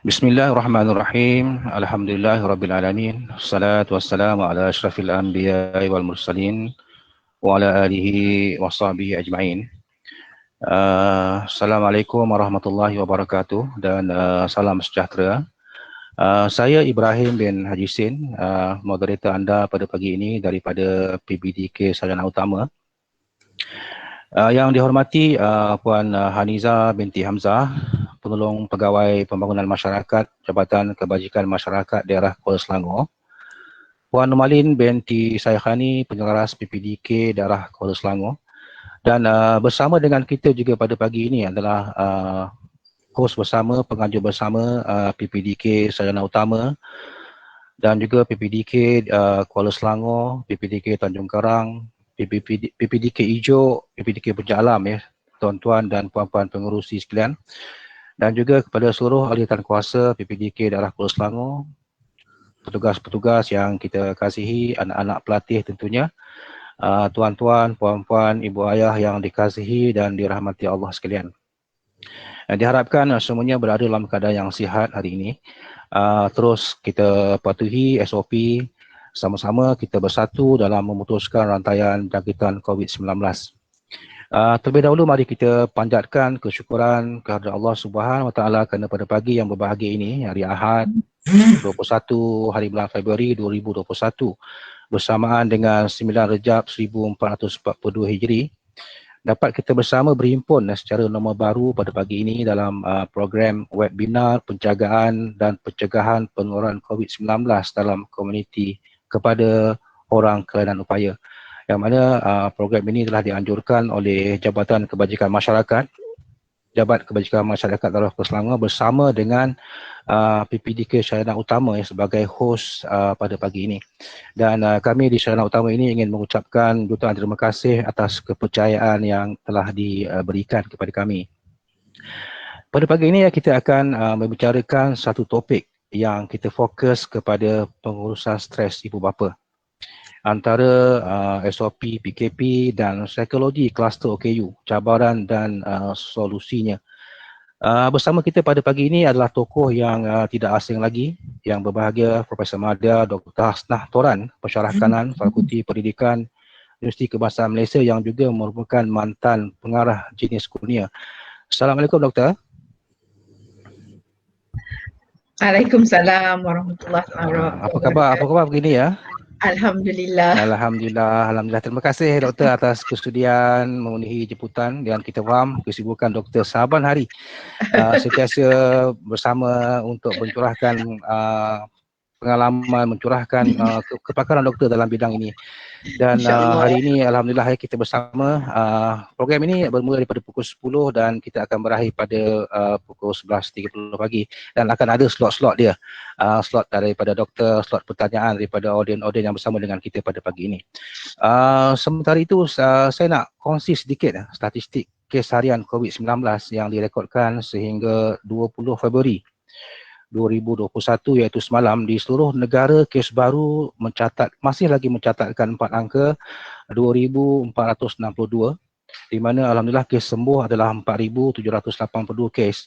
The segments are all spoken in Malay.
Bismillahirrahmanirrahim. Alhamdulillahirrabbilalamin. Assalatu wassalamu ala asyrafil anbiya'i wal mursalin wa ala alihi wa sahbihi ajma'in. Assalamualaikum warahmatullahi wabarakatuh dan salam sejahtera. Saya Ibrahim bin Haji Sin, moderator anda pada pagi ini daripada PBDK Sarjana Utama. Yang dihormati Puan Haniza binti Hamzah, penolong pegawai pembangunan masyarakat Jabatan Kebajikan Masyarakat Daerah Kuala Selangor. Puan Numalin binti Saykhani, penyelaras PPDK Daerah Kuala Selangor. Dan bersama dengan kita juga pada pagi ini adalah kos bersama, pengajar bersama PPDK Sarjana Utama dan juga PPDK Kuala Selangor, PPDK Tanjung Karang, PPDK Ijo, PPDK Puncak Alam ya, tuan-tuan dan puan-puan pengerusi sekalian. Dan juga kepada seluruh ahli kuasa PPDK Daerah Kuala Selangor, petugas-petugas yang kita kasihi, anak-anak pelatih tentunya, tuan-tuan, puan-puan, ibu ayah yang dikasihi dan dirahmati Allah sekalian. Diharapkan semuanya berada dalam keadaan yang sihat hari ini. Terus kita patuhi SOP, sama-sama kita bersatu dalam memutuskan rantaian jangkitan COVID-19. Terlebih dahulu mari kita panjatkan kesyukuran kepada Allah Subhanahu Wa Taala kerana pada pagi yang berbahagia ini, hari Ahad 21 hari bulan Februari 2021 bersamaan dengan 9 Rejab 1442 Hijri, dapat kita bersama berhimpun secara norma baru pada pagi ini dalam program webinar penjagaan dan pencegahan penularan COVID-19 dalam komuniti kepada orang kelainan upaya, yang mana program ini telah dianjurkan oleh Jabatan Kebajikan Masyarakat Daerah Kuala Selangor bersama dengan PPDK Sarjana Utama sebagai hos pada pagi ini. Dan kami di Sarjana Utama ini ingin mengucapkan jutaan terima kasih atas kepercayaan yang telah diberikan kepada kami. Pada pagi ini kita akan membicarakan satu topik yang kita fokus kepada pengurusan stres ibu bapa. Antara SOP, PKP dan psikologi kluster OKU, cabaran dan solusinya. Bersama kita pada pagi ini adalah tokoh yang tidak asing lagi, yang berbahagia, Profesor Madya Dr. Hasnah Toran, Pensyarah Kanan Fakulti Pendidikan Universiti Kebangsaan Malaysia yang juga merupakan mantan pengarah jenis kurnia. Assalamualaikum Doktor. Waalaikumsalam warahmatullahi wabarakatuh. Apa khabar begini ya? Alhamdulillah. Alhamdulillah. Terima kasih Doktor atas kesudian memenuhi jemputan, dan kita faham kesibukan Doktor saban hari sentiasa bersama untuk mencurahkan pengalaman, mencurahkan kepakaran doktor dalam bidang ini. Dan hari ini alhamdulillah kita bersama. Program ini bermula daripada pukul 10 dan kita akan berakhir pada pukul 11.30 pagi, dan akan ada slot-slot dia. Slot daripada doktor, slot pertanyaan daripada audien-audien yang bersama dengan kita pada pagi ini. Sementara itu saya nak kongsi sedikit statistik kes harian COVID-19 yang direkodkan sehingga 20 Februari 2021, iaitu semalam di seluruh negara kes baru masih lagi mencatatkan 4 angka 2,462, di mana alhamdulillah kes sembuh adalah 4,782 kes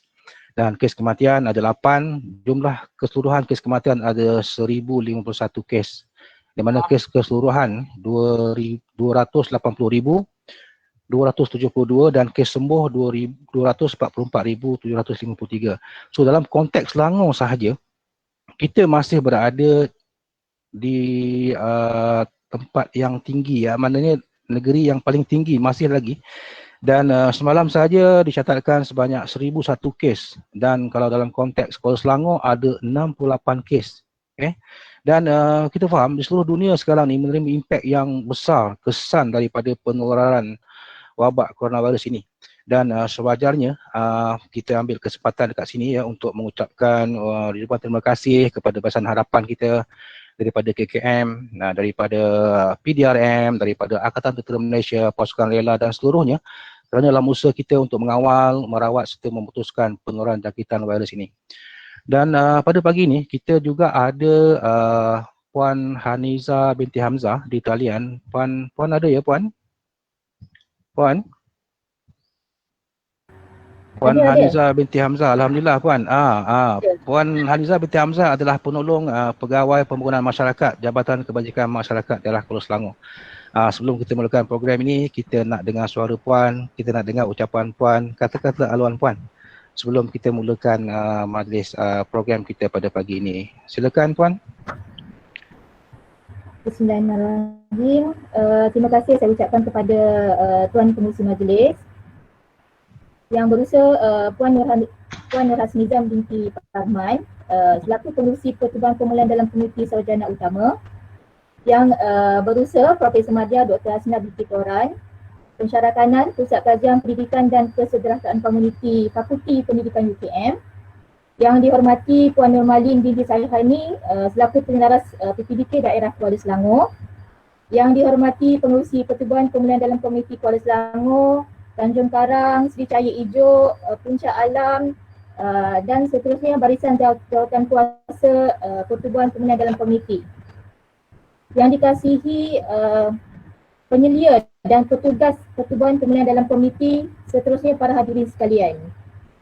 dan kes kematian ada 8. Jumlah keseluruhan kes kematian ada 1,051 kes, di mana kes keseluruhan 280,272 dan kes sembuh 244,753. So dalam konteks Selangor sahaja, kita masih berada di tempat yang tinggi, maknanya negeri yang paling tinggi masih lagi. Dan semalam saja dicatatkan sebanyak 1,001 kes, dan kalau dalam konteks Kuala Selangor ada 68 kes. Okay? Dan kita faham di seluruh dunia sekarang ni menerima impak yang besar kesan daripada penularan wabak coronavirus ini. Dan sewajarnya kita ambil kesempatan dekat sini ya untuk mengucapkan ribuan terima kasih kepada Barisan Harapan kita, daripada KKM, daripada PDRM, daripada Angkatan Tentera Malaysia, Pasukan Rela dan seluruhnya kerana dalam usaha kita untuk mengawal, merawat serta memutuskan penularan jangkitan virus ini. Dan pada pagi ini kita juga ada Puan Haniza binti Hamzah di talian. Puan ada ya Puan? Puan? Puan Ada. Haniza binti Hamzah, alhamdulillah Puan. Puan Haniza binti Hamzah adalah penolong pegawai pembangunan masyarakat Jabatan Kebajikan Masyarakat Daerah Kuala Selangor. Sebelum kita mulakan program ini, kita nak dengar suara Puan, kita nak dengar ucapan Puan, kata-kata haluan Puan sebelum kita mulakan majlis program kita pada pagi ini. Silakan Puan. Bismillahirrahmanirrahim. Terima kasih saya ucapkan kepada Tuan Pengerusi Majlis yang berusaha Puan Nur Hasnizam binti Rahman selaku Pengerusi Pertubuhan Pemulihan dalam Komiti Sarjana Utama, yang berusaha Profesor Madya Dr. Hasna binti Toran, Pensyarakanan Pusat Kajian Pendidikan dan Kesejahteraan Komuniti Fakulti Pendidikan UKM, yang dihormati Puan Nurmalin binti Salihani selaku Penyelaras PPDK Daerah Kuala Selangor, yang dihormati Pengerusi Pertubuhan Pemulihan dalam Komiti Kuala Selangor, Tanjung Karang, Seri Cahaya Ijo, Puncak Alam dan seterusnya barisan jawatan kuasa Pertubuhan Pemulihan dalam Komiti. Yang dikasihi penyelia dan petugas Pertubuhan Pemulihan dalam Komiti, seterusnya para hadirin sekalian.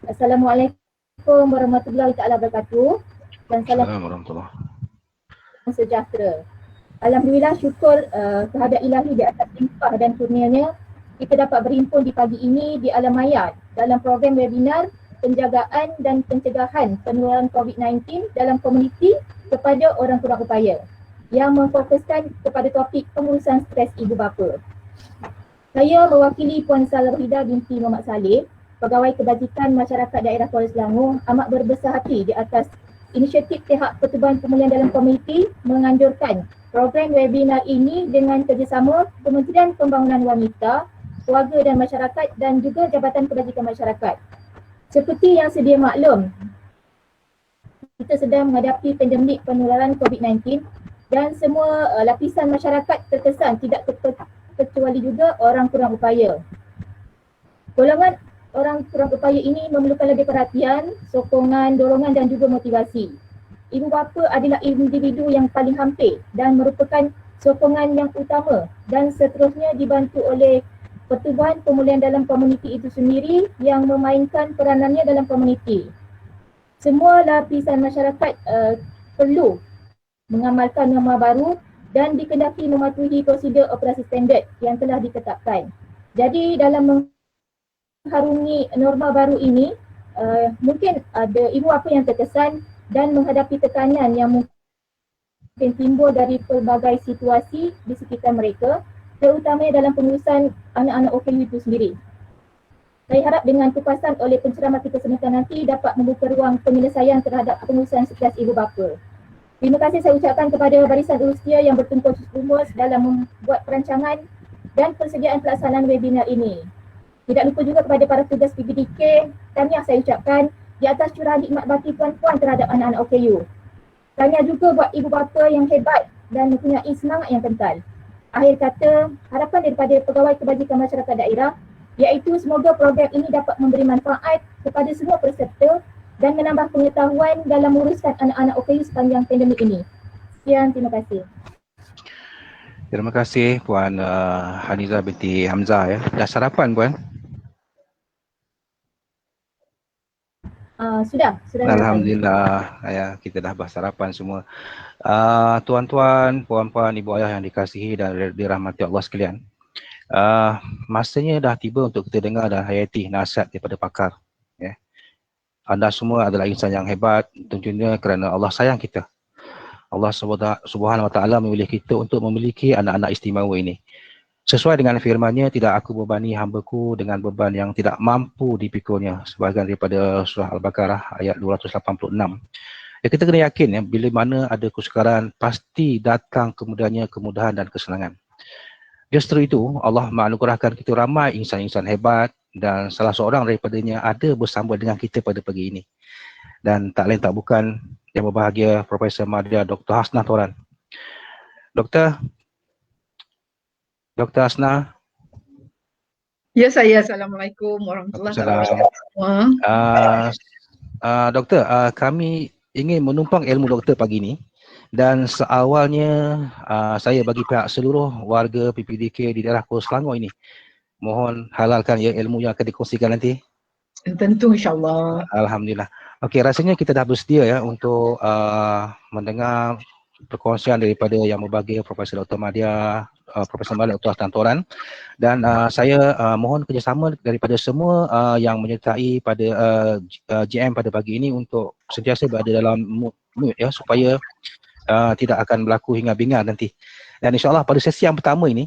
Assalamualaikum warahmatullahi taala wabarakatuh dan salam sejahtera. Alhamdulillah, syukur kehadrat ilahi di atas limpah dan kurnianya kita dapat berhimpun di pagi ini di alam maya dalam program webinar penjagaan dan pencegahan penularan COVID-19 dalam komuniti kepada orang kurang upaya yang memfokuskan kepada topik pengurusan stres ibu bapa. Saya mewakili Puan Salrohida binti Muhammad Saleh, Pegawai Kebajikan Masyarakat Daerah Kuala Selangor, amat berbesar hati di atas inisiatif pihak Pertubuhan Pemulihan dalam Komuniti menganjurkan program webinar ini dengan kerjasama Kementerian Pembangunan Wanita, Keluarga dan Masyarakat dan juga Jabatan Kebajikan Masyarakat. Seperti yang sedia maklum, kita sedang menghadapi pandemik penularan COVID-19 dan semua lapisan masyarakat terkesan, tidak terkecuali juga orang kurang upaya. Golongan orang kurang upaya ini memerlukan lebih perhatian, sokongan, dorongan dan juga motivasi. Ibu bapa adalah individu yang paling hampir dan merupakan sokongan yang utama dan seterusnya dibantu oleh Pertubuhan Pemulihan dalam Komuniti itu sendiri yang memainkan peranannya dalam komuniti. Semua lapisan masyarakat perlu mengamalkan norma baru dan dikendaki mematuhi prosedur operasi standard yang telah ditetapkan. Jadi dalam mengharungi norma baru ini, mungkin ada ibu bapa yang terkesan dan menghadapi tekanan yang mungkin timbul dari pelbagai situasi di sekitar mereka, terutamanya dalam pengurusan anak-anak OKU itu sendiri. Saya harap dengan kupasan oleh penceramah kita sebentar nanti dapat membuka ruang penyelesaian terhadap pengurusan stres ibu bapa. Terima kasih saya ucapkan kepada barisan usia yang bertumpuk rumus dalam membuat perancangan dan persediaan pelaksanaan webinar ini. Tidak lupa juga kepada para tugas PPDK, tahniah saya ucapkan di atas curahan nikmat bakti puan-puan terhadap anak-anak OKU. Tahniah juga buat ibu bapa yang hebat dan mempunyai semangat yang kental. Akhir kata, harapan daripada Pegawai Kebajikan Masyarakat Daerah iaitu semoga program ini dapat memberi manfaat kepada semua peserta dan menambah pengetahuan dalam menguruskan anak-anak OKU sepanjang pandemik ini. Sekian, terima kasih. Terima kasih Puan Haniza binti Hamzah ya. Dah sarapan Puan? Sudah. Alhamdulillah ya, kita dah bersarapan semua. Tuan-tuan, puan-puan, ibu ayah yang dikasihi dan dirahmati Allah sekalian. Masanya dah tiba untuk kita dengar dan hayati nasihat daripada pakar. Ya. Anda semua adalah insan yang hebat tentunya kerana Allah sayang kita. Allah Subhanahu Wa Taala memilih kita untuk memiliki anak-anak istimewa ini. Sesuai dengan firman-Nya, tidak aku bebani hamba-Ku dengan beban yang tidak mampu dipikulnya. Sebahagian daripada surah Al-Baqarah ayat 286. Ya, kita kena yakin ya, bila mana ada kesukaran pasti datang kemudahannya kemudahan dan kesenangan. Justru itu Allah menganugerahkan kita ramai insan-insan hebat dan salah seorang daripadanya ada bersama dengan kita pada pagi ini. Dan tak lain tak bukan yang berbahagia Profesor Madya Dr. Hasna Toran. Dr. Hasna. Ya saya, Assalamualaikum warahmatullahi wabarakatuh. Doktor, kami ingin menumpang ilmu doktor pagi ini dan seawalnya saya bagi pihak seluruh warga PPDK di daerah Kuala Selangor ini mohon halalkan ya ilmu yang akan dikongsikan nanti. Tentu insyaAllah. Alhamdulillah. Okey, rasanya kita dah bersedia ya untuk mendengar perkongsian daripada yang berbahagia Profesor Dr. Madya, Profesor Malik Dr. Hasnan Toran, dan saya mohon kerjasama daripada semua yang menyertai pada GM pada pagi ini untuk sentiasa berada dalam mood ya, supaya tidak akan berlaku hingar-bingar nanti. Dan insyaAllah pada sesi yang pertama ini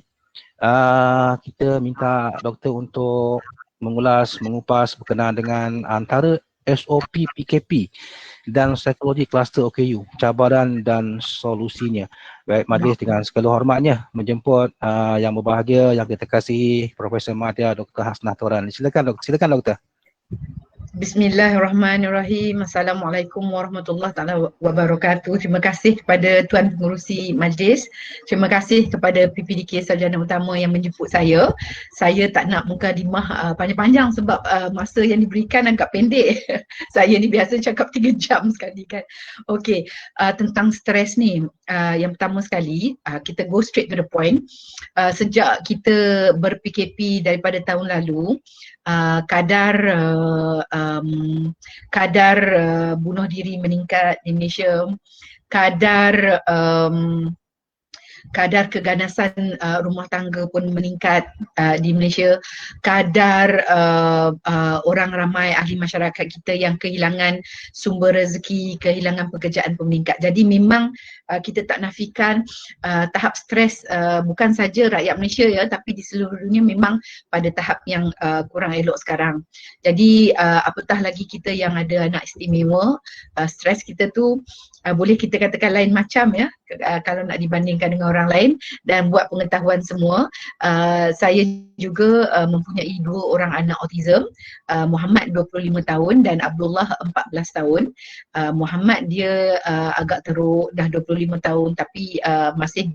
kita minta doktor untuk mengupas berkenaan dengan antara SOP PKP dan psikologi kluster OKU, cabaran dan solusinya. Baik, majlis dengan segala hormatnya menjemput yang berbahagia, yang kita kasihi Profesor Madya Dr. Hasnan Toran. Silakan doktor. Bismillahirrahmanirrahim. Assalamualaikum warahmatullahi wabarakatuh. Terima kasih kepada Tuan Pengerusi Majlis. Terima kasih kepada PPDK Sarjana Utama yang menjemput saya. Saya tak nak mukadimah panjang-panjang sebab masa yang diberikan agak pendek. Saya ni biasa cakap 3 jam sekali kan. Okey, tentang stres ni. Yang pertama sekali, kita go straight to the point. Sejak kita ber-PKP daripada tahun lalu, kadar bunuh diri meningkat di Malaysia, kadar keganasan rumah tangga pun meningkat di Malaysia, kadar orang ramai ahli masyarakat kita yang kehilangan sumber rezeki, kehilangan pekerjaan pun meningkat. Jadi memang kita tak nafikan tahap stres bukan saja rakyat Malaysia ya, tapi di seluruh dunia memang pada tahap yang kurang elok sekarang. Jadi apatah lagi kita yang ada anak istimewa, stres kita tu boleh kita katakan lain macam ya kalau nak dibandingkan dengan orang lain. Dan buat pengetahuan semua, saya juga mempunyai 2 orang anak autism, Muhammad 25 tahun dan Abdullah 14 tahun. Muhammad dia agak teruk, dah 25 tahun tapi masih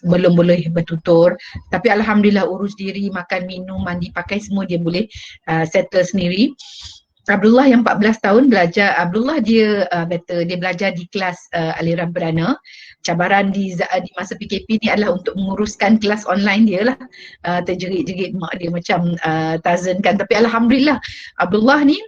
belum boleh bertutur, tapi Alhamdulillah urus diri, makan, minum, mandi, pakai semua dia boleh settle sendiri. Abdullah yang 14 tahun belajar, Abdullah dia better, dia belajar di kelas aliran perdana. Cabaran di masa PKP ni adalah untuk menguruskan kelas online dia lah. Terjerit-jerit mak dia macam Tarzan kan, tapi Alhamdulillah Abdullah ni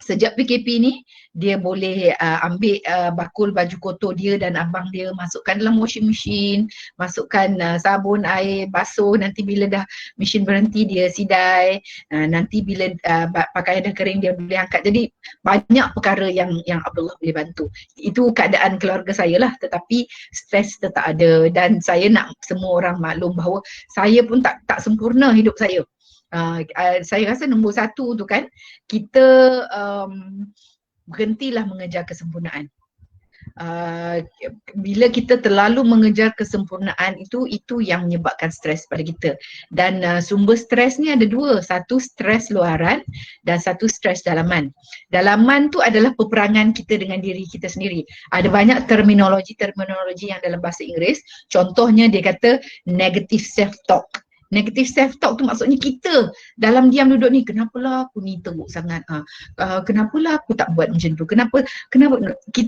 sejak PKP ni dia boleh ambil bakul baju kotor dia dan abang dia, masukkan dalam washing machine, masukkan sabun, air, basuh, nanti bila dah mesin berhenti dia sidai, nanti bila pakaian dah kering dia boleh angkat. Jadi banyak perkara yang Abdullah boleh bantu. Itu keadaan keluarga saya lah, tetapi stres tetap ada dan saya nak semua orang maklum bahawa saya pun tak sempurna hidup saya. Saya rasa nombor 1 tu kan, kita berhentilah mengejar kesempurnaan. Bila kita terlalu mengejar kesempurnaan itu yang menyebabkan stres pada kita. Dan sumber stres ni ada 2, satu stres luaran dan satu stres dalaman. Dalaman tu adalah peperangan kita dengan diri kita sendiri. Ada banyak terminologi yang dalam bahasa Inggeris. Contohnya dia kata negative self-talk. Negative self-talk tu maksudnya kita dalam diam duduk ni, kenapalah aku ni teruk sangat, kenapalah aku tak buat macam tu, kenapa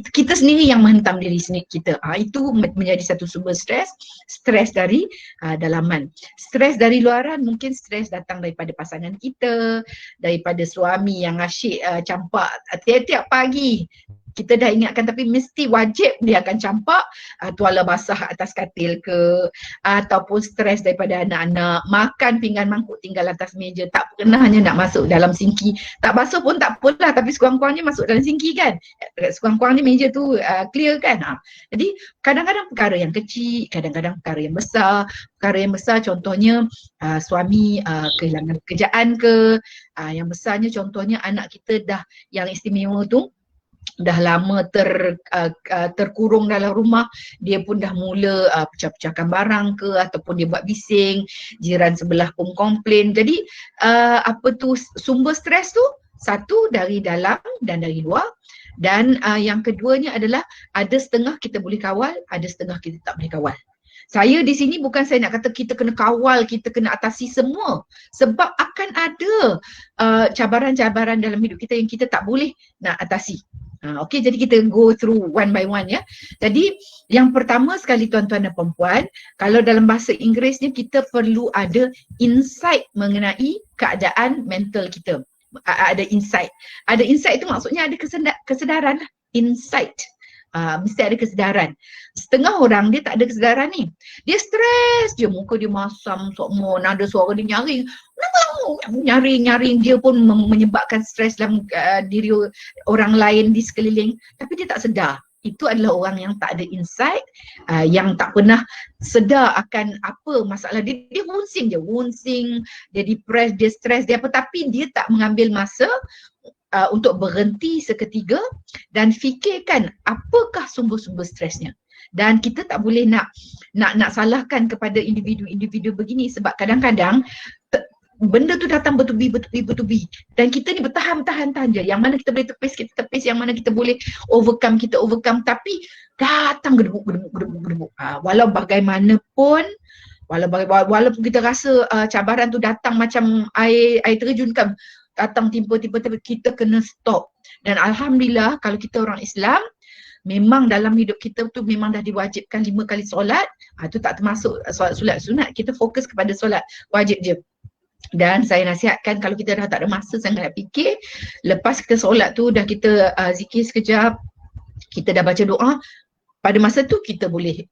kita sendiri yang menghentam diri sendiri kita. Itu menjadi satu sumber stres dari dalaman. Stres dari luaran mungkin stres datang daripada pasangan kita, daripada suami yang asyik campak tiap-tiap pagi. Kita dah ingatkan tapi mesti wajib dia akan campak tuala basah atas katil ke, ataupun stres daripada anak-anak, makan pinggan mangkuk tinggal atas meja, tak pernah hanya nak masuk dalam sinki, tak basuh pun tak apalah tapi sekurang-kurangnya masuk dalam sinki kan, sekurang-kurangnya meja tu clear kan. Jadi kadang-kadang perkara yang kecil, kadang-kadang perkara yang besar. Perkara yang besar contohnya suami kehilangan pekerjaan ke, yang besarnya contohnya anak kita dah yang istimewa tu dah lama terkurung dalam rumah, dia pun dah mula pecah-pecahkan barang ke, ataupun dia buat bising, jiran sebelah pun komplain. Jadi sumber stres tu satu dari dalam dan dari luar. Dan yang keduanya adalah ada setengah kita boleh kawal, ada setengah kita tak boleh kawal. Saya di sini bukan saya nak kata kita kena kawal, kita kena atasi semua, sebab akan ada cabaran-cabaran dalam hidup kita yang kita tak boleh nak atasi. Okey, jadi kita go through one by one ya. Jadi yang pertama sekali tuan-tuan dan perempuan, kalau dalam bahasa Inggerisnya kita perlu ada insight mengenai keadaan mental kita. ada insight. Ada insight itu maksudnya ada kesedaran lah. Insight. Mesti ada kesedaran. Setengah orang dia tak ada kesedaran ni. Dia stres je, muka dia masam, sokmo, nada suara dia nyaring. Nyaring dia pun menyebabkan stres dalam diri orang lain di sekeliling. Tapi dia tak sedar. Itu adalah orang yang tak ada insight, yang tak pernah sedar akan apa masalah dia. Dia wunsing, dia depressed, dia stres, dia apa. Tapi dia tak mengambil masa untuk berhenti seketika dan fikirkan apakah sumber-sumber stresnya. Dan kita tak boleh nak salahkan kepada individu-individu begini, sebab kadang-kadang benda tu datang bertubi dan kita ni bertahan je. Yang mana kita boleh tepis, kita tepis. Yang mana kita boleh overcome, kita overcome. Tapi datang gedebuk. Walau bagaimanapun, walaupun kita rasa cabaran tu datang macam air terjun kan, datang tiba-tiba kita kena stop. Dan alhamdulillah kalau kita orang Islam, memang dalam hidup kita tu memang dah diwajibkan 5 kali solat. Tu tak termasuk solat sunat, kita fokus kepada solat wajib je. Dan saya nasihatkan kalau kita dah tak ada masa sangat nak fikir, lepas kita solat tu dah kita zikir sekejap, kita dah baca doa, pada masa tu kita boleh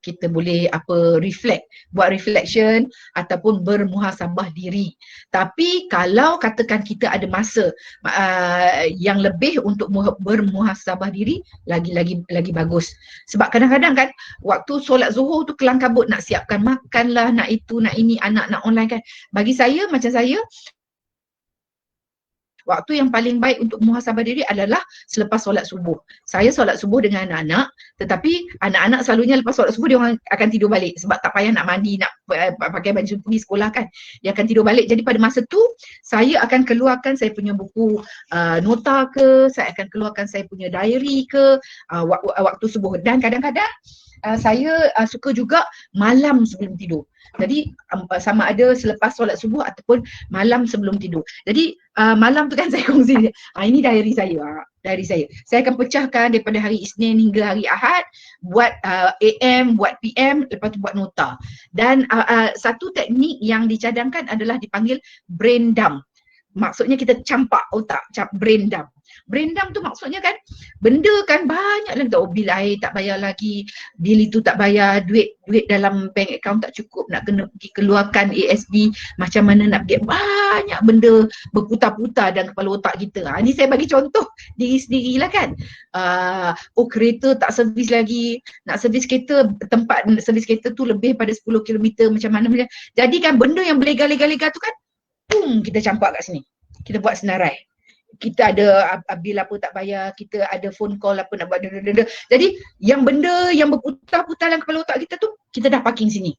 reflect, buat reflection ataupun bermuhasabah diri. Tapi kalau katakan kita ada masa yang lebih untuk bermuhasabah diri, lagi bagus. Sebab kadang-kadang kan waktu solat Zuhur tu kelang kabut, nak siapkan makan lah, nak itu, nak ini, anak nak online kan. Bagi saya, macam saya, waktu yang paling baik untuk muhasabah diri adalah selepas solat subuh. Saya solat subuh dengan anak-anak, tetapi anak-anak selalunya lepas solat subuh dia orang akan tidur balik sebab tak payah nak mandi, nak pakai baju pergi sekolah kan. Dia akan tidur balik. Jadi pada masa tu saya akan keluarkan saya punya buku nota ke, saya akan keluarkan saya punya diary ke waktu subuh. Dan kadang-kadang saya suka juga malam sebelum tidur. Jadi sama ada selepas solat subuh ataupun malam sebelum tidur. Jadi malam tu kan saya kongsi, ini diary saya. Saya akan pecahkan daripada hari Isnin hingga hari Ahad, buat AM, buat PM, lepas tu buat nota. Dan satu teknik yang dicadangkan adalah dipanggil brain dump. Maksudnya kita campak otak, brain dump. Brain dump tu maksudnya kan, benda kan banyak lah, bil air tak bayar lagi, bil itu tak bayar, duit dalam bank account tak cukup, nak kena pergi keluarkan ASB, macam mana nak pergi, banyak benda berputar-putar dalam kepala otak kita. Ni saya bagi contoh diri sendiri lah kan. Kereta tak servis lagi, nak servis kereta, tempat servis kereta tu lebih pada 10 km, macam mana. Jadi kan benda yang berlega-lega tu kan, kita campak kat sini. Kita buat senarai. Kita ada bil apa tak bayar, kita ada phone call apa nak buat. Jadi yang benda yang berputar-putar dalam kepala otak kita tu, kita dah parking sini.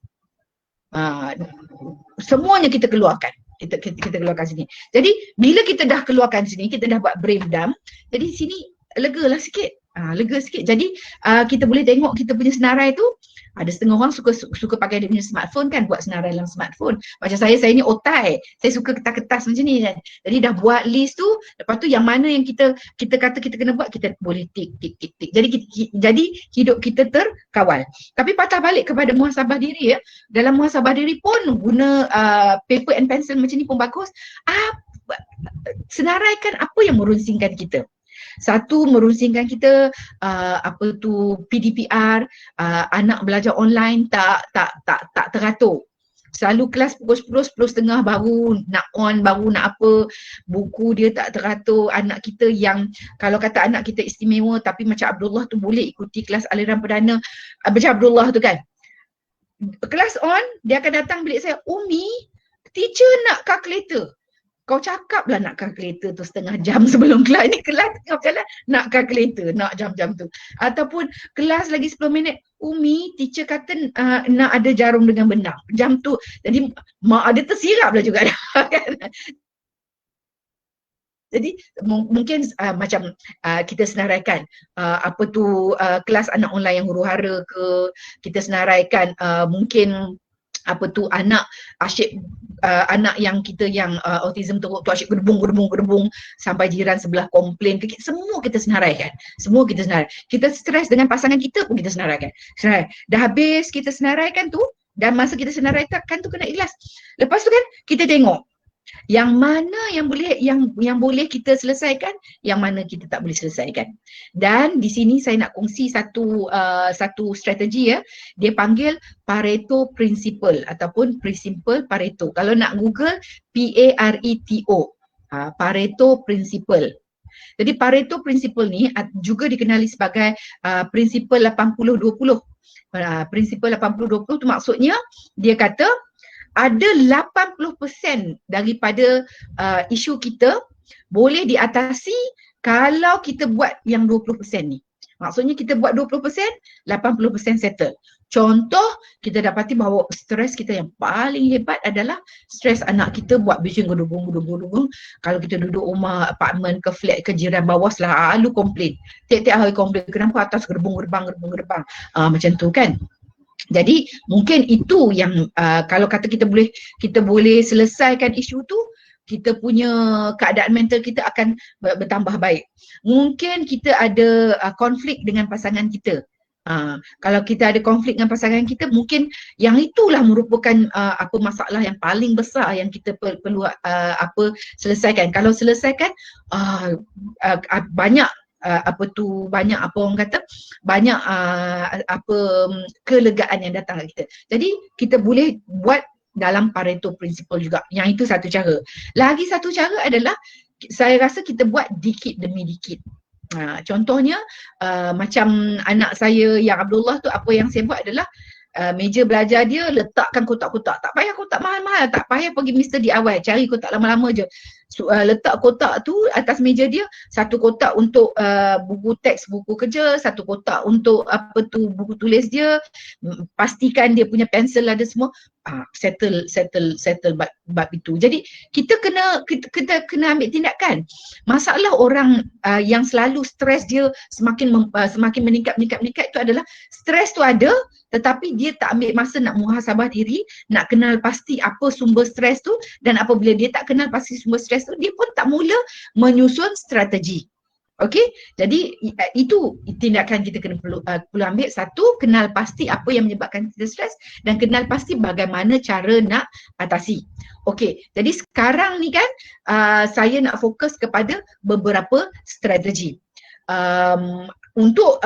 Semuanya kita keluarkan. Kita keluarkan sini. Jadi bila kita dah keluarkan sini, kita dah buat brain dump, jadi sini lega lah sikit. Jadi kita boleh tengok kita punya senarai tu. Ada setengah orang suka pakai dia punya smartphone kan, buat senarai dalam smartphone. Macam saya ni otai. Saya suka kertas-kertas macam ni kan. Jadi dah buat list tu, lepas tu yang mana yang kita kata kita kena buat, kita boleh tik. Jadi hidup kita terkawal. Tapi patah balik kepada muhasabah diri ya. Dalam muhasabah diri pun guna paper and pencil macam ni pun bagus. Senaraikan apa yang merunsingkan kita. Satu, merunsingkan kita PDPR, anak belajar online tak teratur. Selalu kelas pukul 10, 10.30 baru nak on, baru nak apa, buku dia tak teratur. Anak kita yang, kalau kata anak kita istimewa tapi macam Abdullah tu boleh ikuti kelas aliran perdana, macam Abdullah tu kan. Kelas on, dia akan datang bilik saya, Umi, teacher nak kalkulator. Kau cakap lah nak kalkulator tu setengah jam sebelum kelas. Ini kelas tengah berjalan nak kalkulator, nak jam-jam tu. Ataupun kelas lagi 10 minit, Umi, teacher kata nak ada jarum dengan benang. Jam tu. Jadi mak ada tersirap lah juga. Jadi mungkin macam kita senaraikan kelas anak online yang huru-hara ke, kita senaraikan mungkin anak asyik anak yang kita yang autism tu asyik gedebung sampai jiran sebelah komplain. Semua kita senaraikan. Kita stres dengan pasangan kita pun kita senaraikan. Dah habis kita senaraikan tu, dan masa kita senaraikan tu kena ikhlas. Lepas tu kan kita tengok Yang mana yang boleh kita selesaikan, yang mana kita tak boleh selesaikan. Dan di sini saya nak kongsi satu strategi ya. Dia panggil Pareto Principle ataupun Principle Pareto. Kalau nak Google Pareto. Pareto Principle. Jadi Pareto Principle ni juga dikenali sebagai Principle 80-20. Principle 80-20 tu maksudnya dia kata ada 80% daripada isu kita boleh diatasi kalau kita buat yang 20% ni. Maksudnya kita buat 20%, 80% settle. Contoh, kita dapati bahawa stres kita yang paling hebat adalah stres anak kita buat bising gedubung. Kalau kita duduk rumah, apartmen ke flat ke jiran bawah selalu komplain. Tiap-tiap hari komplain, kenapa atas gedubung. Macam tu kan. Jadi mungkin itu yang kalau kata kita boleh selesaikan isu tu, kita punya keadaan mental kita akan bertambah baik. Mungkin kita ada konflik dengan pasangan kita. Kalau kita ada konflik dengan pasangan kita, mungkin yang itulah merupakan masalah yang paling besar yang kita perlu selesaikan. Kalau selesaikan banyak kelegaan yang datang kat kita. Jadi kita boleh buat dalam Pareto Principle juga. Yang itu satu cara. Lagi satu cara adalah saya rasa kita buat dikit demi dikit. Contohnya macam anak saya yang Abdullah tu, apa yang saya buat adalah meja belajar dia letakkan kotak-kotak. Tak payah kotak mahal-mahal, tak payah pergi Mr. DIY, cari kotak lama-lama je. Letak kotak tu atas meja dia, satu kotak untuk buku teks, buku kerja, satu kotak untuk buku tulis dia, pastikan dia punya pensel ada semua. Settle bab itu. Jadi kita kena ambil tindakan. Masalah orang yang selalu stres dia semakin meningkat itu adalah stres tu ada, tetapi dia tak ambil masa nak muhasabah diri, nak kenal pasti apa sumber stres tu, dan apabila dia tak kenal pasti sumber stres tu, dia pun tak mula menyusun strategi. Okey, jadi itu tindakan kita perlu ambil. Satu, kenal pasti apa yang menyebabkan kita stres, dan kenal pasti bagaimana cara nak atasi. Okey, jadi sekarang ni kan saya nak fokus kepada beberapa strategi. Untuk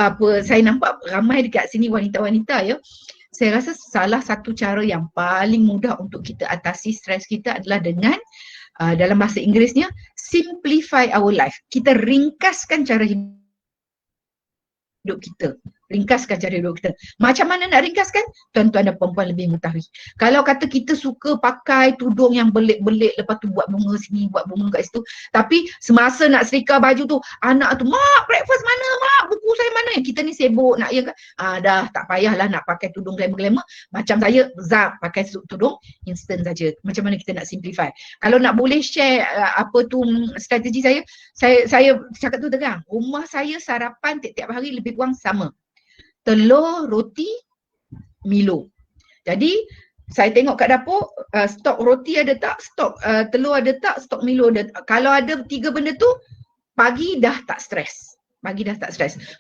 saya nampak ramai dekat sini wanita-wanita ya. Saya rasa salah satu cara yang paling mudah untuk kita atasi stres kita adalah dengan dalam bahasa Inggerisnya simplify our life. Kita ringkaskan cara hidup kita. Macam mana nak ringkaskan? Tuan-tuan dan perempuan lebih mengetahui. Kalau kata kita suka pakai tudung yang belit-belit, lepas tu buat bunga sini, buat bunga kat situ, tapi semasa nak setrika baju tu, anak tu, mak breakfast mana mak, buku saya mana, kita ni sibuk nak dah tak payahlah nak pakai tudung glamour-glamour. Macam saya, zap pakai tudung instant saja. Macam mana kita nak simplify? Kalau nak boleh share strategi saya cakap tu terang, rumah saya sarapan tiap-tiap hari lebih kurang sama. Telur, roti, Milo. Jadi saya tengok kat dapur, stok roti ada tak, stok telur ada tak, stok Milo ada tak. Kalau ada 3 benda tu, pagi dah tak stres.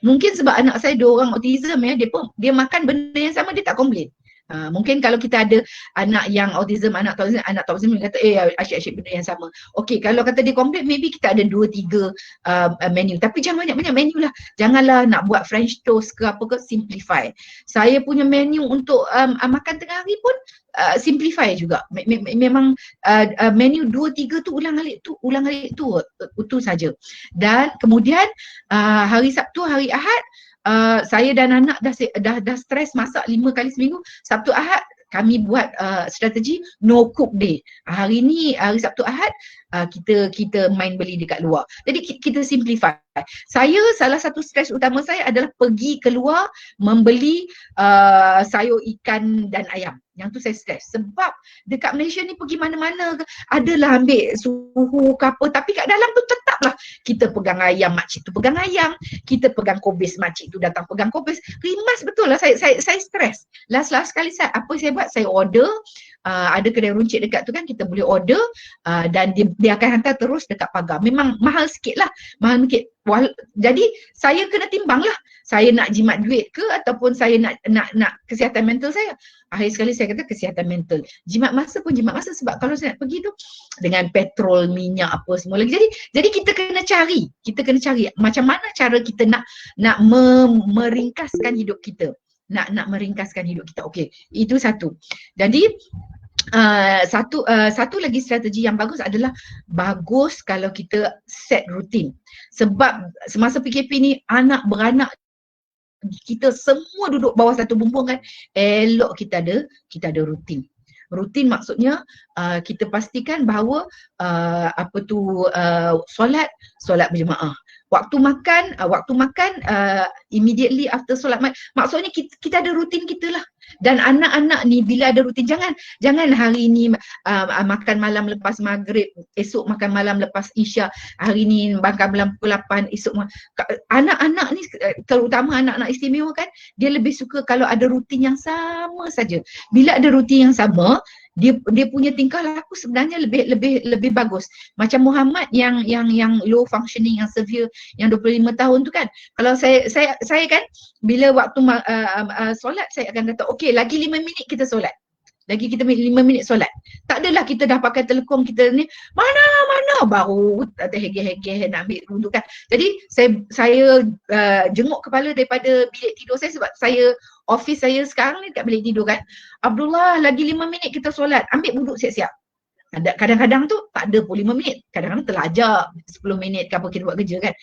Mungkin sebab anak saya 2 orang autism ya, dia makan benda yang sama, dia tak komplain. Mungkin kalau kita ada anak yang autism, anak autism dia kata asyik benda yang sama. Okey, kalau kata dia komplain, maybe kita ada 2-3 menu, tapi jangan banyak-banyak menu lah. Janganlah nak buat French toast ke apa ke, simplify. Saya punya menu untuk makan tengah hari pun simplify juga. Memang menu 2-3 tu ulang alik tu saja. Dan kemudian hari Sabtu, hari Ahad, saya dan anak dah stres masak 5 kali seminggu. Sabtu Ahad kami buat strategi no cook day. Hari ni hari Sabtu Ahad kita main beli dekat luar. Jadi kita simplify. Salah satu stres utama saya adalah pergi keluar membeli sayur, ikan dan ayam. Yang tu saya stres sebab dekat Malaysia ni pergi mana-mana adalah ambil suhu ke apa, tapi kat dalam tu tetaplah kita pegang ayam, makcik tu pegang ayam, kita pegang kobis, makcik tu datang pegang kobis. Rimas betul lah, saya stres. Last kali saya buat, saya order ada kedai runcit dekat tu kan, kita boleh order dan dia akan hantar terus dekat pagar. Memang mahal sikit lah, mahal sikit. Jadi saya kena timbang lah, saya nak jimat duit ke ataupun saya nak kesihatan mental saya. Akhir sekali saya kata kesihatan mental. Jimat masa pun jimat masa, sebab kalau saya nak pergi tu dengan petrol, minyak apa semua lagi. Jadi kita kena cari macam mana cara kita nak meringkaskan hidup kita. Nak meringkaskan hidup kita. Okey, itu satu. Jadi satu lagi strategi yang bagus adalah bagus kalau kita set rutin. Sebab semasa PKP ni anak beranak kita semua duduk bawah satu bumbung kan, elok kita ada rutin. Rutin maksudnya kita pastikan bahawa solat berjemaah. Waktu makan immediately after solat maksudnya kita ada rutin kita lah. Dan anak-anak ni bila ada rutin, jangan hari ni makan malam lepas maghrib, esok makan malam lepas isyak, hari ni makan malam pukul 8, esok anak-anak ni terutama anak-anak istimewa kan, dia lebih suka kalau ada rutin yang sama saja. Bila ada rutin yang sama, dia punya tingkah laku sebenarnya lebih bagus. Macam Muhammad yang low functioning, yang severe, yang 25 tahun tu kan. Kalau saya kan bila waktu solat saya akan kata okey, lagi 5 minit kita solat. Lagi kita 5 minit solat. Tak adalah kita dah pakai telekong kita ni mana baru hegeh nak ambil wuduk kan. Jadi saya jenguk kepala daripada bilik tidur saya, sebab office saya sekarang ni dekat bilik tidur kan. Abdullah, lagi 5 minit kita solat, ambil wuduk siap-siap. Kadang-kadang tu tak ada pun 5 minit, kadang-kadang terlajak 10 minit ke apa kita buat kerja kan.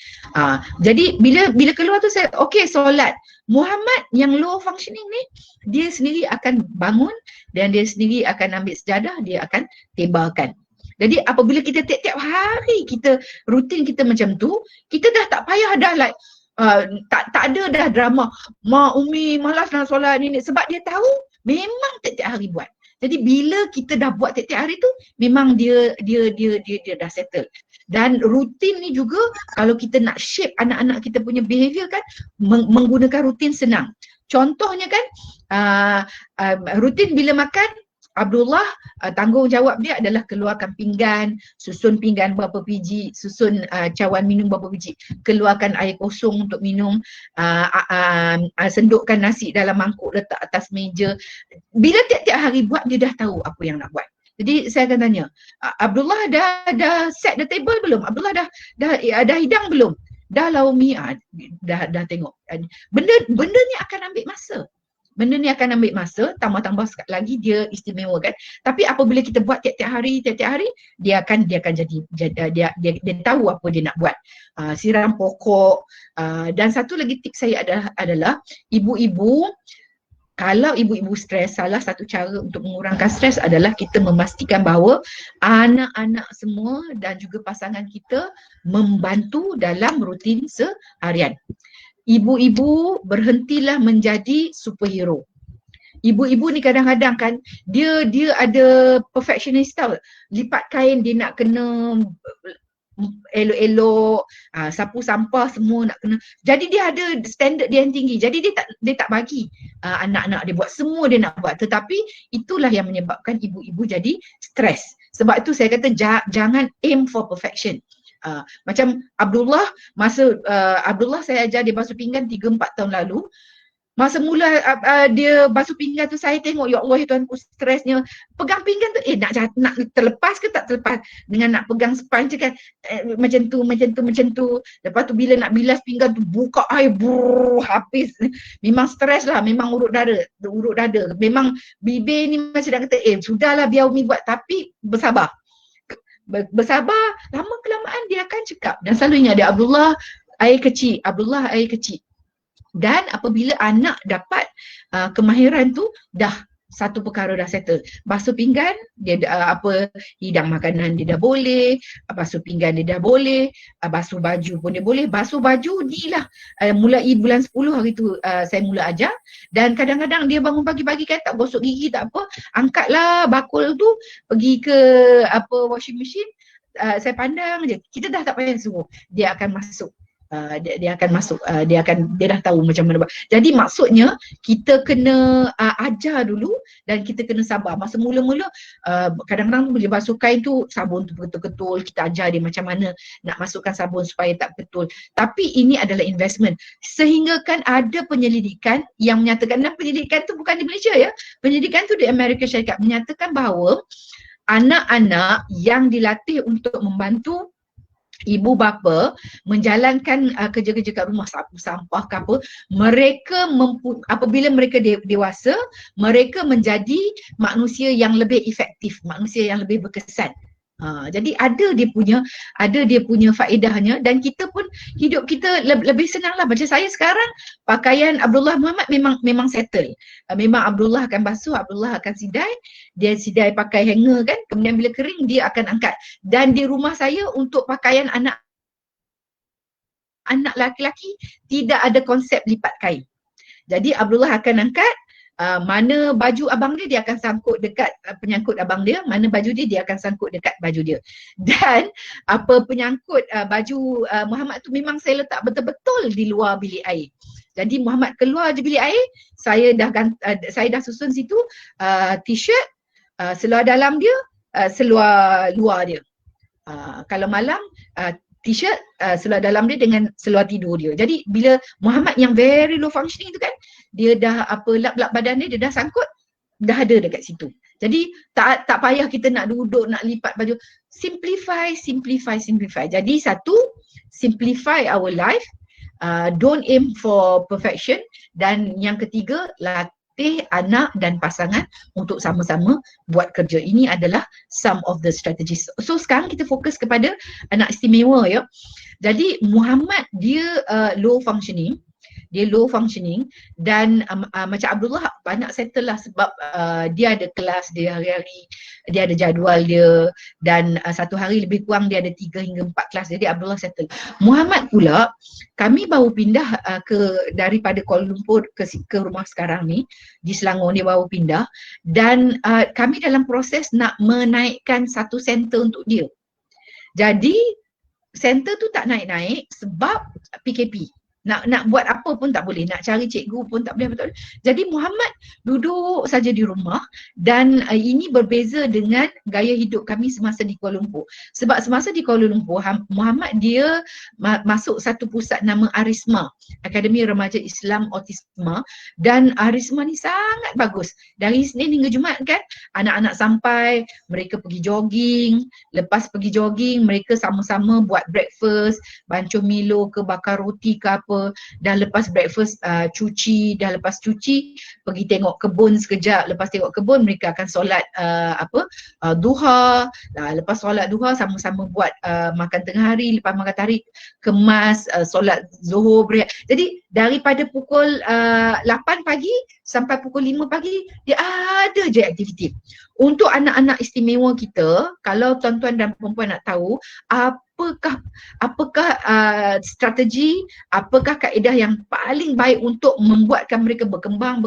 Jadi bila keluar tu saya okey solat. Muhammad yang low functioning ni, dia sendiri akan bangun dan dia sendiri akan ambil sejadah, dia akan tebarkan. Jadi apabila kita tiap-tiap hari kita rutin kita macam tu, kita dah tak payah dah like tak ada dah drama mak umi malas nak solat ni, sebab dia tahu memang tiap-tiap hari buat. Jadi bila kita dah buat tiap-tiap hari tu, memang dia dah settle. Dan rutin ni juga kalau kita nak shape anak-anak kita punya behavior kan, menggunakan rutin senang. Contohnya kan rutin bila makan, Abdullah tanggungjawab dia adalah keluarkan pinggan, susun pinggan berapa biji, susun cawan minum berapa biji, keluarkan air kosong untuk minum, sendukkan nasi dalam mangkuk letak atas meja. Bila tiap-tiap hari buat, dia dah tahu apa yang nak buat. Jadi saya akan tanya, Abdullah dah set the table belum? Abdullah dah hidang belum? Dah lah Umi, dah tengok. Benda ni akan ambil masa. Tambah-tambah lagi dia istimewa kan. Tapi apabila kita buat tiap-tiap hari, dia akan jadi dia tahu apa dia nak buat. Siram pokok. Dan satu lagi tips saya adalah ibu-ibu, kalau ibu-ibu stres, salah satu cara untuk mengurangkan stres adalah kita memastikan bahawa anak-anak semua dan juga pasangan kita membantu dalam rutin seharian. Ibu-ibu berhentilah menjadi superhero. Ibu-ibu ni kadang-kadang kan dia ada perfectionist tau. Lipat kain dia nak kena elok-elok, sapu sampah semua nak kena. Jadi dia ada standard dia yang tinggi. Jadi dia tak bagi anak-anak dia buat, semua dia nak buat. Tetapi itulah yang menyebabkan ibu-ibu jadi stres. Sebab itu saya kata jangan aim for perfection. Macam Abdullah, Abdullah saya ajar dia basuh pinggan 3-4 tahun lalu. Masa mula dia basuh pinggan tu, saya tengok ya Allah ya Tuhanku, stresnya. Pegang pinggan tu nak terlepas ke tak terlepas, dengan nak pegang sponge kan macam tu. Lepas tu bila nak bilas pinggan tu buka air habis. Memang stres lah, memang urut dada. Memang bibir ni macam nak kata sudahlah biar Umi buat, tapi bersabar, lama kelamaan dia akan cekap. Dan selalunya ada Abdullah air kecil. Dan apabila anak dapat kemahiran tu, dah satu perkara dah settle. Basuh pinggan dia hidang makanan dia dah boleh, basuh pinggan dia dah boleh, basuh baju pun dia boleh. Basuh baju ni lah mulai bulan 10 hari tu saya mula ajar. Dan kadang-kadang dia bangun pagi-pagi kan tak gosok gigi tak apa, angkatlah bakul tu pergi ke washing machine. Saya pandang je, kita dah tak payah suruh, dia akan masuk. dia akan masuk, dia dah tahu macam mana buat. Jadi maksudnya kita kena ajar dulu dan kita kena sabar. Masa mula-mula kadang-kadang bila basuh kain tu sabun tu betul-betul kita ajar dia macam mana nak masukkan sabun supaya tak betul. Tapi ini adalah investment. Sehingga kan ada penyelidikan yang menyatakan, dan penyelidikan tu bukan di Malaysia ya. Penyelidikan tu di Amerika Syarikat menyatakan bahawa anak-anak yang dilatih untuk membantu ibu bapa menjalankan kerja-kerja kat rumah, sapu sampah ke apa, mereka apabila mereka dewasa, mereka menjadi manusia yang lebih efektif, manusia yang lebih berkesan. Jadi ada dia punya faedahnya, dan kita pun hidup kita lebih senang lah. Macam saya sekarang pakaian Abdullah Muhammad memang settle. Memang Abdullah akan basuh, Abdullah akan sidai, dia sidai pakai hanger kan, kemudian bila kering dia akan angkat. Dan di rumah saya untuk pakaian anak laki-laki tidak ada konsep lipat kain. Jadi Abdullah akan angkat, mana baju abang dia akan sangkut dekat penyangkut abang dia, mana baju dia akan sangkut dekat baju dia. Dan apa penyangkut baju Muhammad tu memang saya letak betul-betul di luar bilik air. Jadi Muhammad keluar je bilik air, saya dah susun situ t-shirt, seluar dalam dia, seluar luar dia. Kalau malam t-shirt, seluar dalam dia dengan seluar tidur dia. Jadi bila Muhammad yang very low functioning tu kan, dia dah lap-lap badan dia dah sangkut, dah ada dekat situ. Jadi tak payah kita nak duduk, nak lipat baju. Simplify. Jadi satu, simplify our life. Don't aim for perfection. Dan yang ketiga, latih anak dan pasangan untuk sama-sama buat kerja. Ini adalah some of the strategies. So sekarang kita fokus kepada anak istimewa ya. Jadi Muhammad dia low functioning dan macam Abdullah banyak settle lah sebab dia ada kelas dia hari-hari, dia ada jadual dia, dan satu hari lebih kurang dia ada 3 hingga 4 kelas. Jadi Abdullah settle. Muhammad pula, kami baru pindah daripada Kuala Lumpur ke rumah sekarang ni, di Selangor, dia baru pindah, dan kami dalam proses nak menaikkan satu center untuk dia. Jadi center tu tak naik-naik sebab PKP. Nak buat apa pun tak boleh, nak cari cikgu pun tak boleh. Jadi Muhammad duduk saja di rumah, dan ini berbeza dengan gaya hidup kami semasa di Kuala Lumpur. Sebab semasa di Kuala Lumpur, Muhammad dia masuk satu pusat nama Arisma, Akademi Remaja Islam Autisma, dan Arisma ni sangat bagus. Dari Isnin hingga Jumaat kan, anak-anak sampai, mereka pergi jogging, lepas pergi jogging mereka sama-sama buat breakfast, bancuh Milo ke bakar roti ke apa. Dah lepas breakfast cuci, dah lepas cuci pergi tengok kebun sekejap, lepas tengok kebun mereka akan solat duha, lepas solat duha sama-sama buat makan tengah hari, lepas makan tengah hari kemas, solat zuhur, berehat. Jadi daripada pukul 8 pagi sampai pukul 5 pagi dia ada je aktiviti. Untuk anak-anak istimewa kita, kalau tuan-tuan dan perempuan nak tahu apakah strategi, apakah kaedah yang paling baik untuk membuatkan mereka berkembang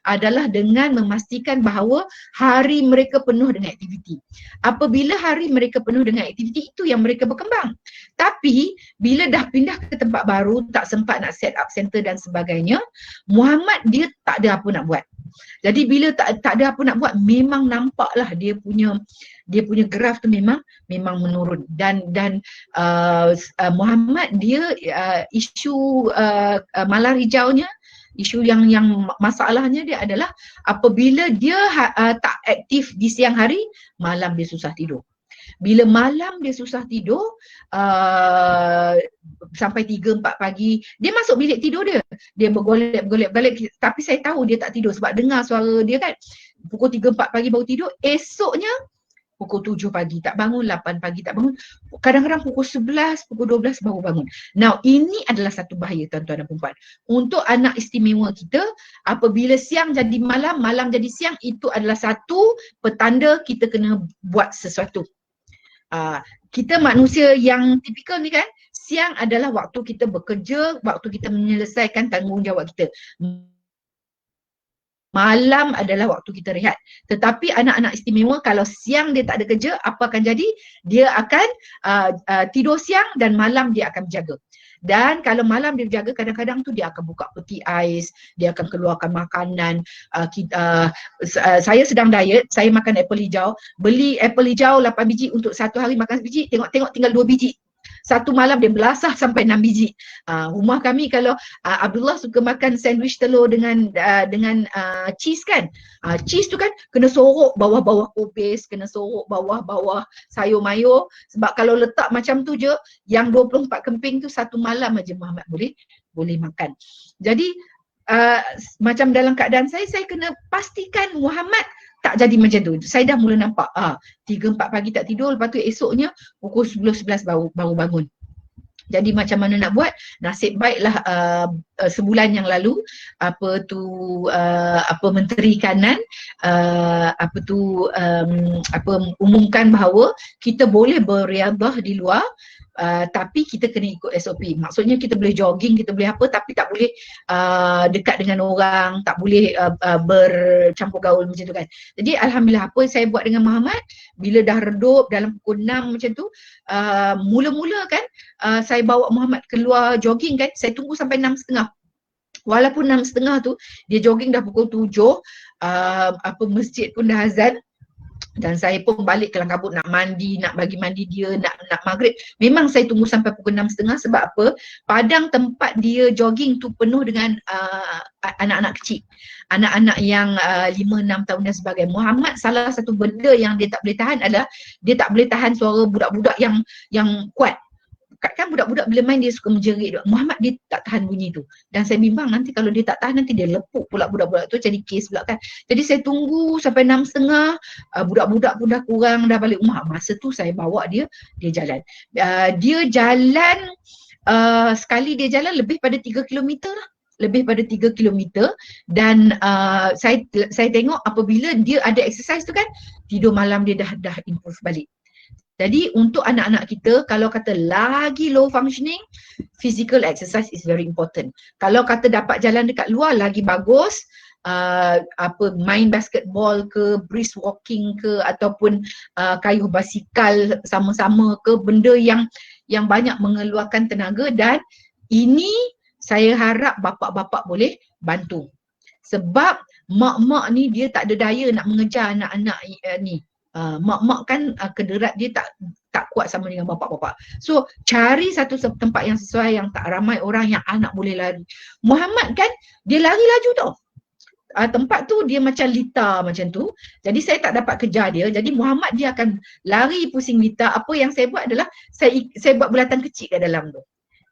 adalah dengan memastikan bahawa hari mereka penuh dengan aktiviti. Apabila hari mereka penuh dengan aktiviti, itu yang mereka berkembang. Tapi bila dah pindah ke tempat baru, tak sempat nak set up center dan sebagainya, Muhammad dia tak ada apa nak buat. Jadi bila tak ada apa nak buat, memang nampaklah dia punya graf tu memang menurun. Dan Muhammad dia isu malar hijaunya, isu yang masalahnya dia adalah apabila dia tak aktif di siang hari, malam dia susah tidur. Bila malam dia susah tidur sampai 3-4 pagi, dia masuk bilik tidur dia bergolek, tapi saya tahu dia tak tidur sebab dengar suara dia kan. Pukul 3-4 pagi baru tidur, esoknya pukul 7 pagi tak bangun, 8 pagi tak bangun, kadang-kadang pukul 11, pukul 12 baru bangun. Now ini adalah satu bahaya tuan-tuan dan perempuan. Untuk anak istimewa kita, apabila siang jadi malam, malam jadi siang, itu adalah satu petanda kita kena buat sesuatu. Kita manusia yang tipikal ni kan, siang adalah waktu kita bekerja, waktu kita menyelesaikan tanggungjawab kita. Malam adalah waktu kita rehat. Tetapi anak-anak istimewa kalau siang dia tak ada kerja, apa akan jadi? Dia akan tidur siang dan malam dia akan berjaga. Dan kalau malam dia berjaga, kadang-kadang tu dia akan buka peti ais, dia akan keluarkan makanan. Saya sedang diet, saya makan apple hijau, beli apple hijau 8 biji untuk satu hari makan sebiji, tengok-tengok tinggal 2 biji. Satu malam dia belasah sampai 6 biji. Rumah kami kalau Abdullah suka makan sandwich telur dengan cheese kan. Cheese tu kan kena sorok bawah-bawah kubis, kena sorok bawah-bawah sayur mayur. Sebab kalau letak macam tu je, yang 24 kemping tu satu malam aja Muhammad boleh makan. Jadi macam dalam keadaan saya kena pastikan Muhammad tak jadi macam tu. Saya dah mula nampak 3-4 pagi tak tidur, lepas tu esoknya pukul 10-11 baru bangun. Jadi macam mana nak buat? Nasib baiklah sebulan yang lalu Menteri Kanan umumkan bahawa kita boleh beriadah di luar, tapi kita kena ikut SOP. Maksudnya kita boleh jogging, kita boleh apa, tapi tak boleh dekat dengan orang, tak boleh bercampur gaul macam tu kan. Jadi alhamdulillah apa saya buat dengan Muhammad, bila dah redup dalam pukul 6 macam tu, mula-mula kan saya bawa Muhammad keluar jogging kan, saya tunggu sampai 6.30. Walaupun 6.30 tu dia jogging dah pukul 7, masjid pun dah azan. Dan saya pun balik kelang kabut nak mandi, nak bagi mandi dia, nak maghrib. Memang saya tunggu sampai pukul 6.30 sebab apa? Padang tempat dia jogging tu penuh dengan anak-anak kecil. Anak-anak yang 5-6 tahun dan sebagainya. Muhammad salah satu benda yang dia tak boleh tahan adalah dia tak boleh tahan suara budak-budak yang kuat. Kan budak-budak bila main dia suka menjerit. Muhammad dia tak tahan bunyi tu. Dan saya bimbang nanti kalau dia tak tahan nanti dia lepuk pula budak-budak tu, jadi kes pula kan. Jadi saya tunggu sampai 6.30, budak-budak pun dah kurang, dah balik rumah. Masa tu saya bawa dia jalan. Dia jalan, sekali dia jalan lebih pada 3 km lah. Lebih pada 3 km dan saya tengok apabila dia ada exercise tu kan, tidur malam dia dah improve balik. Jadi untuk anak-anak kita, kalau kata lagi low functioning, physical exercise is very important. Kalau kata dapat jalan dekat luar lagi bagus, main basketball ke, brisk walking ke, ataupun kayuh basikal sama-sama ke, benda yang banyak mengeluarkan tenaga. Dan ini saya harap bapa-bapa boleh bantu. Sebab mak-mak ni dia tak ada daya nak mengejar anak-anak ni. Mak-mak kan kederat dia tak kuat sama dengan bapak-bapak. So cari satu tempat yang sesuai, yang tak ramai orang, yang anak boleh lari. Muhammad kan dia lari laju tau. Tempat tu dia macam litar macam tu. Jadi saya tak dapat kejar dia. Jadi Muhammad dia akan lari pusing litar. Apa yang saya buat adalah saya buat bulatan kecil kat dalam tu.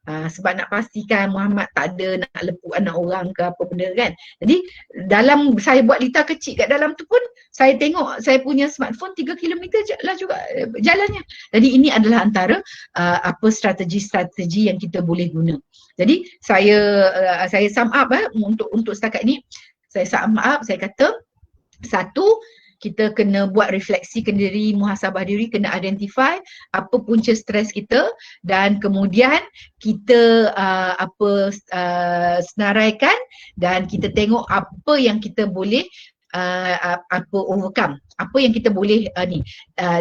Sebab nak pastikan Muhammad tak ada nak lepuk anak orang ke apa benda kan. Jadi dalam saya buat litar kecil kat dalam tu pun saya tengok saya punya smartphone 3 km lah juga jalannya. Jadi ini adalah antara strategi-strategi yang kita boleh guna. Jadi saya sum up untuk setakat ni. Saya sum up, saya kata, satu, kita kena buat refleksi ke diri, muhasabah diri, kena identify apa punca stres kita, dan kemudian kita senaraikan dan kita tengok apa yang kita boleh overcome, apa yang kita boleh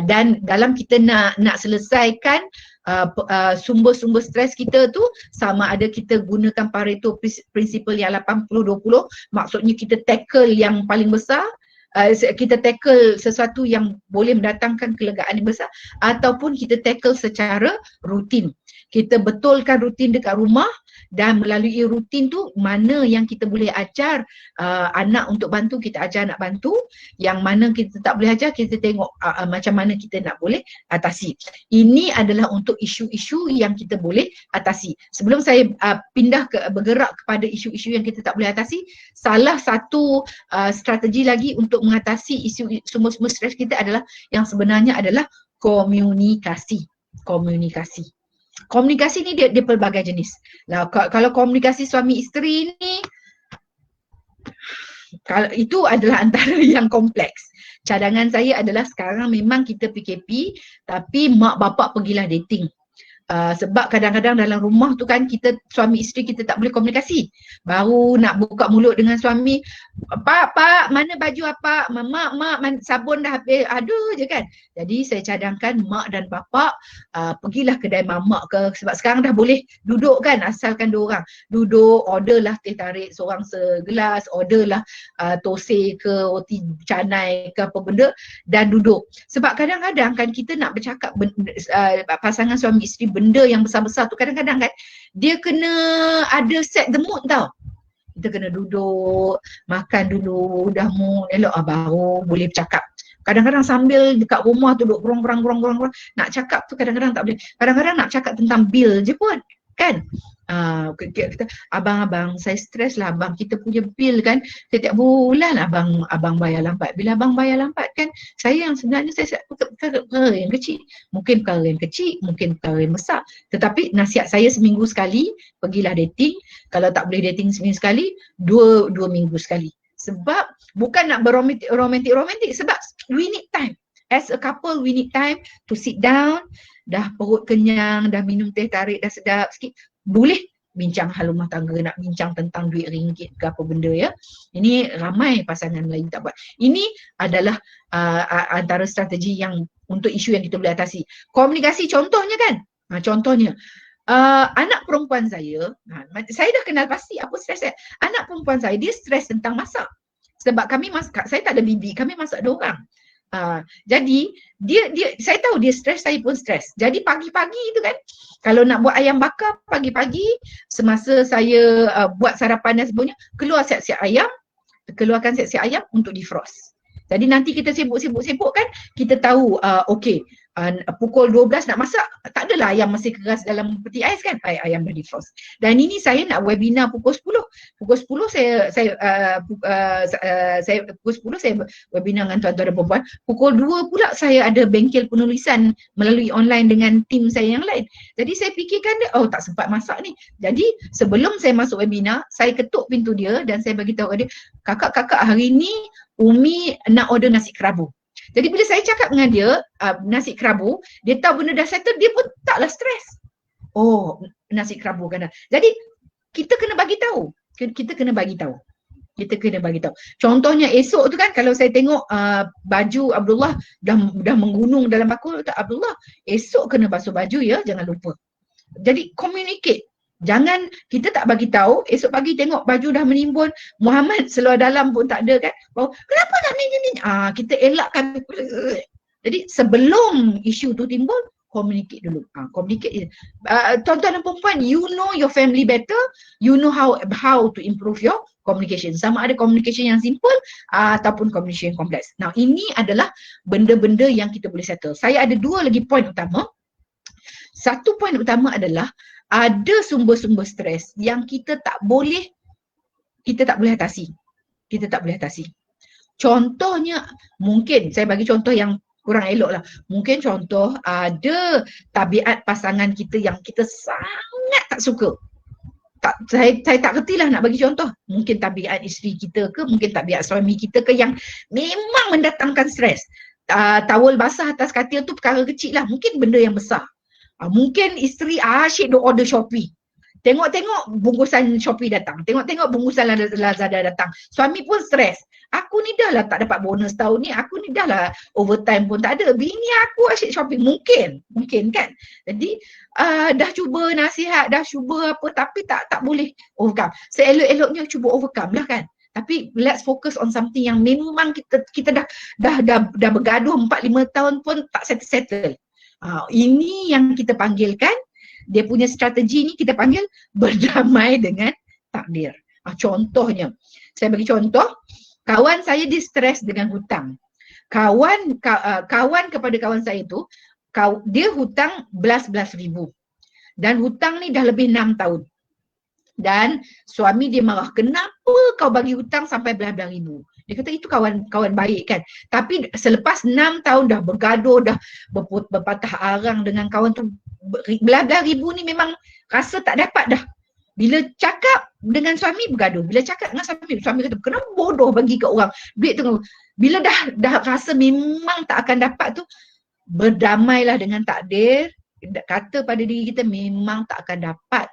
dan dalam kita nak selesaikan sumber-sumber stres kita tu, sama ada kita gunakan Pareto principle yang 80-20, maksudnya kita tackle yang paling besar, kita tackle sesuatu yang boleh mendatangkan kelegaan yang besar, ataupun kita tackle secara rutin. Kita betulkan rutin dekat rumah, dan melalui rutin tu mana yang kita boleh ajar anak untuk bantu, kita ajar anak bantu. Yang mana kita tak boleh ajar, kita tengok macam mana kita nak boleh atasi. Ini adalah untuk isu-isu yang kita boleh atasi. Sebelum saya bergerak kepada isu-isu yang kita tak boleh atasi, salah satu strategi lagi untuk mengatasi isu sumber-sumber stres kita adalah, yang sebenarnya adalah komunikasi. Komunikasi ni dia pelbagai jenis. Kalau komunikasi suami isteri ni, itu adalah antara yang kompleks. Cadangan saya adalah sekarang memang kita PKP, tapi mak bapak pergilah dating. Sebab kadang-kadang dalam rumah tu kan kita suami isteri kita tak boleh komunikasi. Baru nak buka mulut dengan suami, pak mana baju apa, mak sabun dah habis, aduh je kan. Jadi saya cadangkan mak dan bapa pergilah kedai mamak ke, sebab sekarang dah boleh duduk kan, asalkan dua orang duduk, orderlah teh tarik seorang segelas, orderlah tosai ke roti canai ke apa benda dan duduk. Sebab kadang-kadang kan kita nak bercakap pasangan suami isteri benda yang besar-besar tu, kadang-kadang kan dia kena ada set the mood tau. Kita kena duduk, makan dulu, dah mood elok baru boleh bercakap. Kadang-kadang sambil dekat rumah tu duduk gerong-gerong nak cakap tu kadang-kadang tak boleh. Kadang-kadang nak cakap tentang bil je pun kan. Kita, abang saya stres lah abang, kita punya bil kan setiap bulan abang bayar lambat. Bila abang bayar lambat kan, saya yang sebenarnya saya perkara yang kecil, mungkin perkara yang kecil, mungkin perkara yang besar, tetapi nasihat saya seminggu sekali pergilah dating. Kalau tak boleh dating seminggu sekali, dua minggu sekali. Sebab bukan nak berromantik, sebab we need time. As a couple, we need time to sit down. Dah perut kenyang, dah minum teh tarik, dah sedap sikit, boleh bincang hal rumah tangga, nak bincang tentang duit ringgit ke apa benda ya. Ini ramai pasangan Melayu tak buat. Ini adalah antara strategi yang untuk isu yang kita boleh atasi. Komunikasi contohnya kan, contohnya anak perempuan saya dah kenal pasti apa stres saya. Anak perempuan saya dia stres tentang masak. Sebab kami masak, saya tak ada bibi, kami masak 2 orang. Jadi dia saya tahu dia stres, saya pun stres. Jadi pagi-pagi tu kan, kalau nak buat ayam bakar pagi-pagi, semasa saya buat sarapan dan sebagainya, keluarkan siap-siap ayam untuk defrost. Jadi nanti kita sibuk kan, kita tahu okey, pukul 12 nak masak, tak adalah ayam masih keras dalam peti ais kan, ayam dah defrost. Dan ini saya nak webinar pukul 10. Pukul 10 saya pukul 10 saya webinar dengan tuan-tuan dan perempuan. Pukul 2 pula saya ada bengkel penulisan melalui online dengan tim saya yang lain. Jadi saya fikirkan dia, tak sempat masak ni. Jadi sebelum saya masuk webinar, saya ketuk pintu dia dan saya bagi tahu dia, kakak hari ni Umi nak order nasi kerabu. Jadi bila saya cakap dengan dia nasi kerabu, dia tahu benda dah settle, dia pun taklah stres. Oh, nasi kerabu kan. Jadi kita kena bagi tahu. Kita kena bagi tahu. Contohnya esok tu kan, kalau saya tengok baju Abdullah dah menggunung dalam bakul, Abdullah esok kena basuh baju ya, jangan lupa. Jadi communicate. Jangan kita tak bagi tahu, esok pagi tengok baju dah menimbun, Muhammad seluar dalam pun tak ada kan. Kenapa nak ni? Kita elakkan. Jadi sebelum isu tu timbul, communicate dulu. Communicate. Tuan-tuan dan perempuan, you know your family better, you know how to improve your communication. Sama ada communication yang simple ataupun communication yang kompleks. Now ini adalah benda-benda yang kita boleh settle. Saya ada 2 lagi poin utama. Satu poin utama adalah ada sumber-sumber stres yang kita tak boleh atasi. Contohnya, mungkin saya bagi contoh yang kurang elok lah. Mungkin contoh ada tabiat pasangan kita yang kita sangat tak suka. Saya tak kerti lah nak bagi contoh. Mungkin tabiat isteri kita ke, mungkin tabiat suami kita ke yang memang mendatangkan stres. Towel basah atas katil tu perkara kecil lah. Mungkin benda yang besar. Mungkin isteri asyik duk order Shopee. Tengok-tengok bungkusan Shopee datang. Tengok-tengok bungkusan Lazada datang. Suami pun stres. Aku ni dah lah tak dapat bonus tahun ni. Aku ni dah lah overtime pun tak ada. Bini aku asyik shopping. Mungkin kan. Jadi dah cuba nasihat, dah cuba apa, tapi tak boleh overcome. Seelok-eloknya cuba overcome lah kan. Tapi let's focus on something yang memang kita dah bergaduh 4-5 tahun pun tak settle. Ini yang kita panggilkan, dia punya strategi ni kita panggil berdamai dengan takdir. Contohnya, saya bagi contoh, kawan saya dia stres dengan hutang. Kawan kepada kawan saya tu, dia hutang belas ribu. Dan hutang ni dah lebih 6 tahun. Dan suami dia marah, kenapa kau bagi hutang sampai belas ribu? Dia kata itu kawan baik kan. Tapi selepas 6 tahun dah bergaduh, dah berpatah arang dengan kawan tu, belas ribu ni memang rasa tak dapat dah. Bila cakap dengan suami bergaduh. Bila cakap dengan suami kata kenapa bodoh bagi ke orang duit tu. Bila dah rasa memang tak akan dapat tu, berdamailah dengan takdir. kata pada diri kita memang tak akan dapat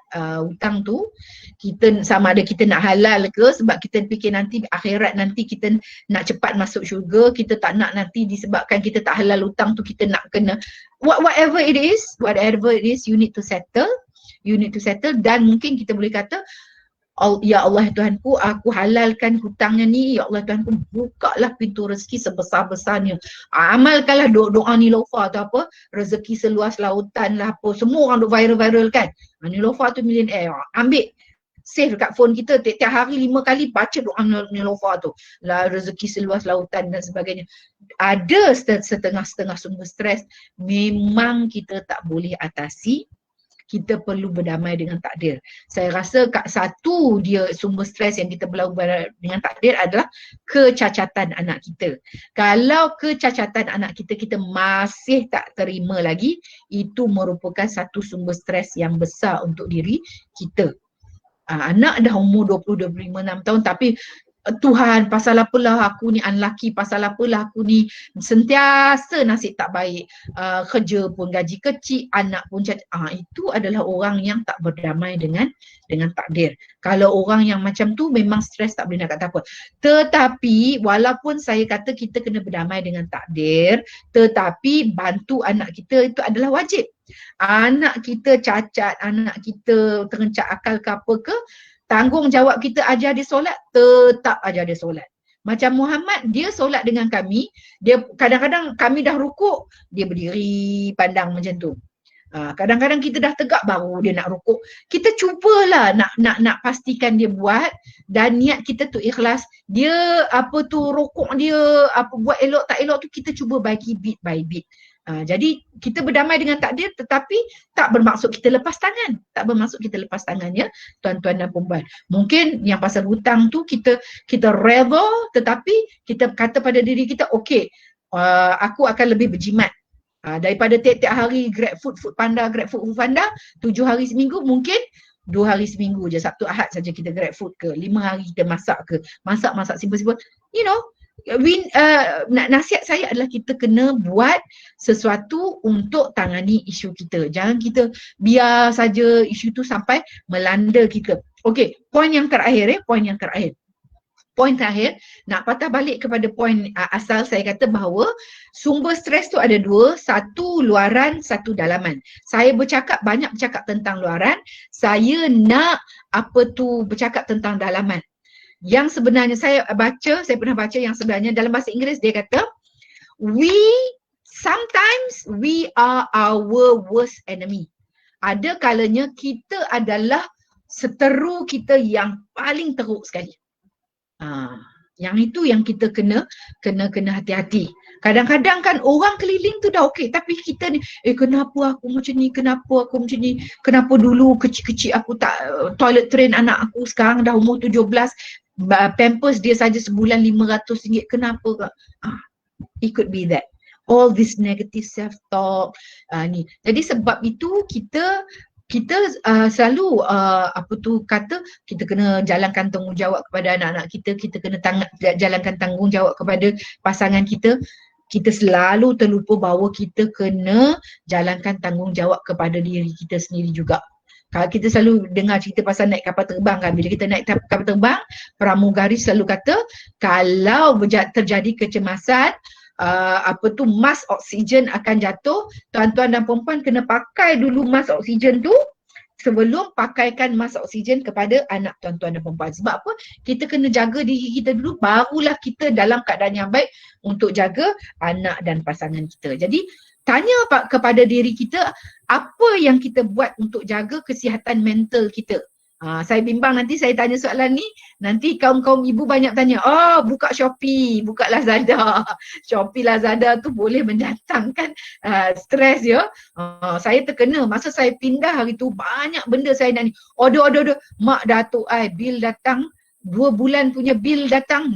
hutang tu, kita sama ada kita nak halal ke sebab kita fikir nanti akhirat nanti kita nak cepat masuk syurga, kita tak nak nanti disebabkan kita tak halal hutang tu kita nak kena whatever it is you need to settle, dan mungkin kita boleh kata ya Allah Tuhanku, aku halalkan hutangnya ni, ya Allah Tuhanku, bukalah pintu rezeki sebesar-besarnya. Amalkanlah doa Niloufar tu apa, rezeki seluas lautan lah apa, semua orang duk viral kan. Niloufar tu millionaire, ambil save dekat phone kita, tiap hari 5 kali baca doa Niloufar tu lah, rezeki seluas lautan dan sebagainya. Ada setengah-setengah sumber stres memang kita tak boleh atasi. Kita perlu berdamai dengan takdir. Saya rasa satu dia sumber stres yang kita perlu dengan takdir adalah kecacatan anak kita. Kalau kecacatan anak kita masih tak terima lagi, itu merupakan satu sumber stres yang besar untuk diri kita. Anak dah umur 20-25 tahun tapi Tuhan, pasal apalah aku ni unlucky, pasal apalah aku ni sentiasa nasib tak baik, kerja pun gaji kecil, anak pun itu adalah orang yang tak berdamai dengan takdir. Kalau orang yang macam tu memang stres tak boleh nak kata apa. Tetapi walaupun saya kata kita kena berdamai dengan takdir, tetapi bantu anak kita itu adalah wajib. Anak kita cacat, anak kita terencak akal ke apa ke, tanggungjawab kita ajar dia solat, tetap ajar dia solat. Macam Muhammad, dia solat dengan kami, dia kadang-kadang kami dah rukuk, dia berdiri pandang macam tu. Kadang-kadang kita dah tegak baru dia nak rukuk. Kita cubalah nak pastikan dia buat dan niat kita tu ikhlas. Dia apa tu rukuk dia, apa buat elok tak elok tu kita cuba bagi bit by bit. Jadi kita berdamai dengan takdir tetapi tak bermaksud kita lepas tangan. Tak bermaksud kita lepas tangan ya tuan-tuan dan puan-puan. Mungkin yang pasal hutang tu kita redha tetapi kita kata pada diri kita okey, aku akan lebih berjimat. Daripada tiap-tiap hari GrabFood, Foodpanda, 7 hari seminggu, mungkin 2 hari seminggu je, Sabtu Ahad saja kita GrabFood ke, 5 hari kita masak ke, masak simple-simple. You know, nasihat saya adalah kita kena buat sesuatu untuk tangani isu kita. Jangan kita biar saja isu tu sampai melanda kita. Okey, poin terakhir, nak patah balik kepada poin asal saya kata bahawa sumber stres tu ada dua, satu luaran, satu dalaman. Saya banyak bercakap tentang luaran, saya nak bercakap tentang dalaman. Yang sebenarnya saya pernah baca yang sebenarnya dalam bahasa Inggeris dia kata, sometimes we are our worst enemy. Ada kalanya kita adalah seteru kita yang paling teruk sekali. Yang itu yang kita kena hati-hati. Kadang-kadang kan orang keliling tu dah okey tapi kita ni kenapa aku macam ni, kenapa dulu kecil-kecil aku tak toilet train anak aku, sekarang dah umur 17 pampers dia saja sebulan RM500, kenapa? It could be that. All this negative self-talk ni. Jadi sebab itu kita selalu kita kena jalankan tanggungjawab kepada anak-anak kita kena jalankan tanggungjawab kepada pasangan kita. Kita selalu terlupa bahawa kita kena jalankan tanggungjawab kepada diri kita sendiri juga. Kalau kita selalu dengar cerita pasal naik kapal terbang kan, bila kita naik kapal terbang, pramugari selalu kata kalau terjadi kecemasan, mask oksigen akan jatuh, tuan-tuan dan perempuan kena pakai dulu mask oksigen tu sebelum pakaikan mask oksigen kepada anak tuan-tuan dan perempuan. Sebab apa? Kita kena jaga diri kita dulu, barulah kita dalam keadaan yang baik untuk jaga anak dan pasangan kita. Jadi tanya kepada diri kita, apa yang kita buat untuk jaga kesihatan mental kita. Saya bimbang nanti saya tanya soalan ni, nanti kaum-kaum ibu banyak tanya, buka Shopee, buka Lazada. Shopee, Lazada tu boleh mendatangkan stres ya. Saya terkena, masa saya pindah hari tu banyak benda saya nak ni. Order. Mak datuk bil datang, 2 bulan punya bil datang,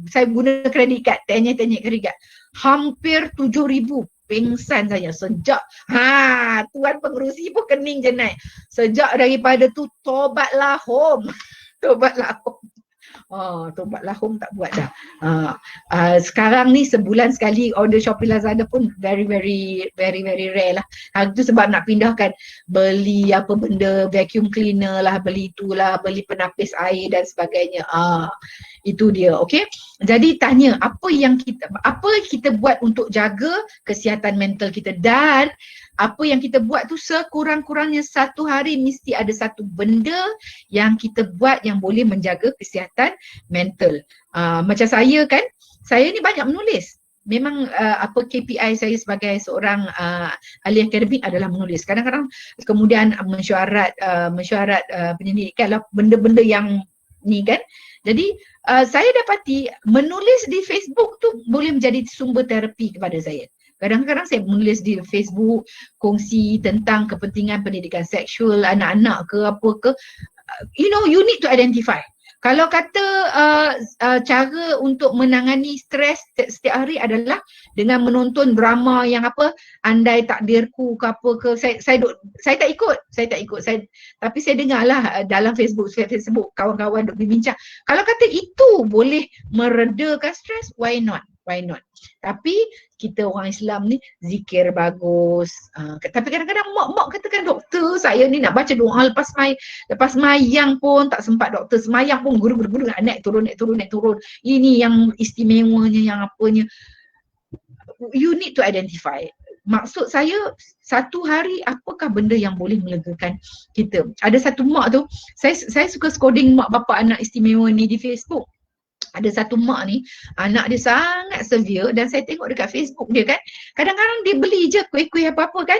saya guna kredit kad, tanya-tanya kredit kad. Hampir 7,000. Pengsan saya sejak tuan pengerusi pun kening je naik. Sejak daripada tu tobatlah home. Oh, tobatlah home tak buat dah. Sekarang ni sebulan sekali order Shopee Lazada pun very rare lah. Itu sebab nak pindahkan beli apa benda vacuum cleaner lah, beli itulah, beli penapis air dan sebagainya. Itu dia, okey. Jadi tanya apa kita buat untuk jaga kesihatan mental kita, dan apa yang kita buat tu sekurang-kurangnya satu hari mesti ada satu benda yang kita buat yang boleh menjaga kesihatan mental. Macam saya kan, saya ni banyak menulis. Memang KPI saya sebagai seorang ahli akademik adalah menulis. Kadang-kadang kemudian mesyuarat penyelidikan lah benda-benda yang ni kan. Jadi saya dapati menulis di Facebook tu boleh menjadi sumber terapi kepada saya. Kadang-kadang saya menulis di Facebook, kongsi tentang kepentingan pendidikan seksual anak-anak ke apa ke. You need to identify. Kalau kata cara untuk menangani stres setiap hari adalah dengan menonton drama yang apa, Andai Takdirku ke apa ke, saya tak ikut. Tapi saya dengarlah dalam Facebook kawan-kawan duk berbincang. Kalau kata itu boleh meredakan stres, why not? Tapi kita orang Islam ni zikir bagus. Tapi kadang-kadang mak katakan, doktor saya ni nak baca doa lepas mayang pun tak sempat, doktor semayang pun guru-guru naik turun. Ini yang istimewanya, yang apanya. You need to identify. Maksud saya satu hari apakah benda yang boleh melegakan kita. Ada satu mak tu, saya suka scoding mak bapak anak istimewa ni di Facebook. Ada satu mak ni, anak dia sangat severe dan saya tengok dekat Facebook dia kan, kadang-kadang dia beli je kuih-kuih apa-apa kan,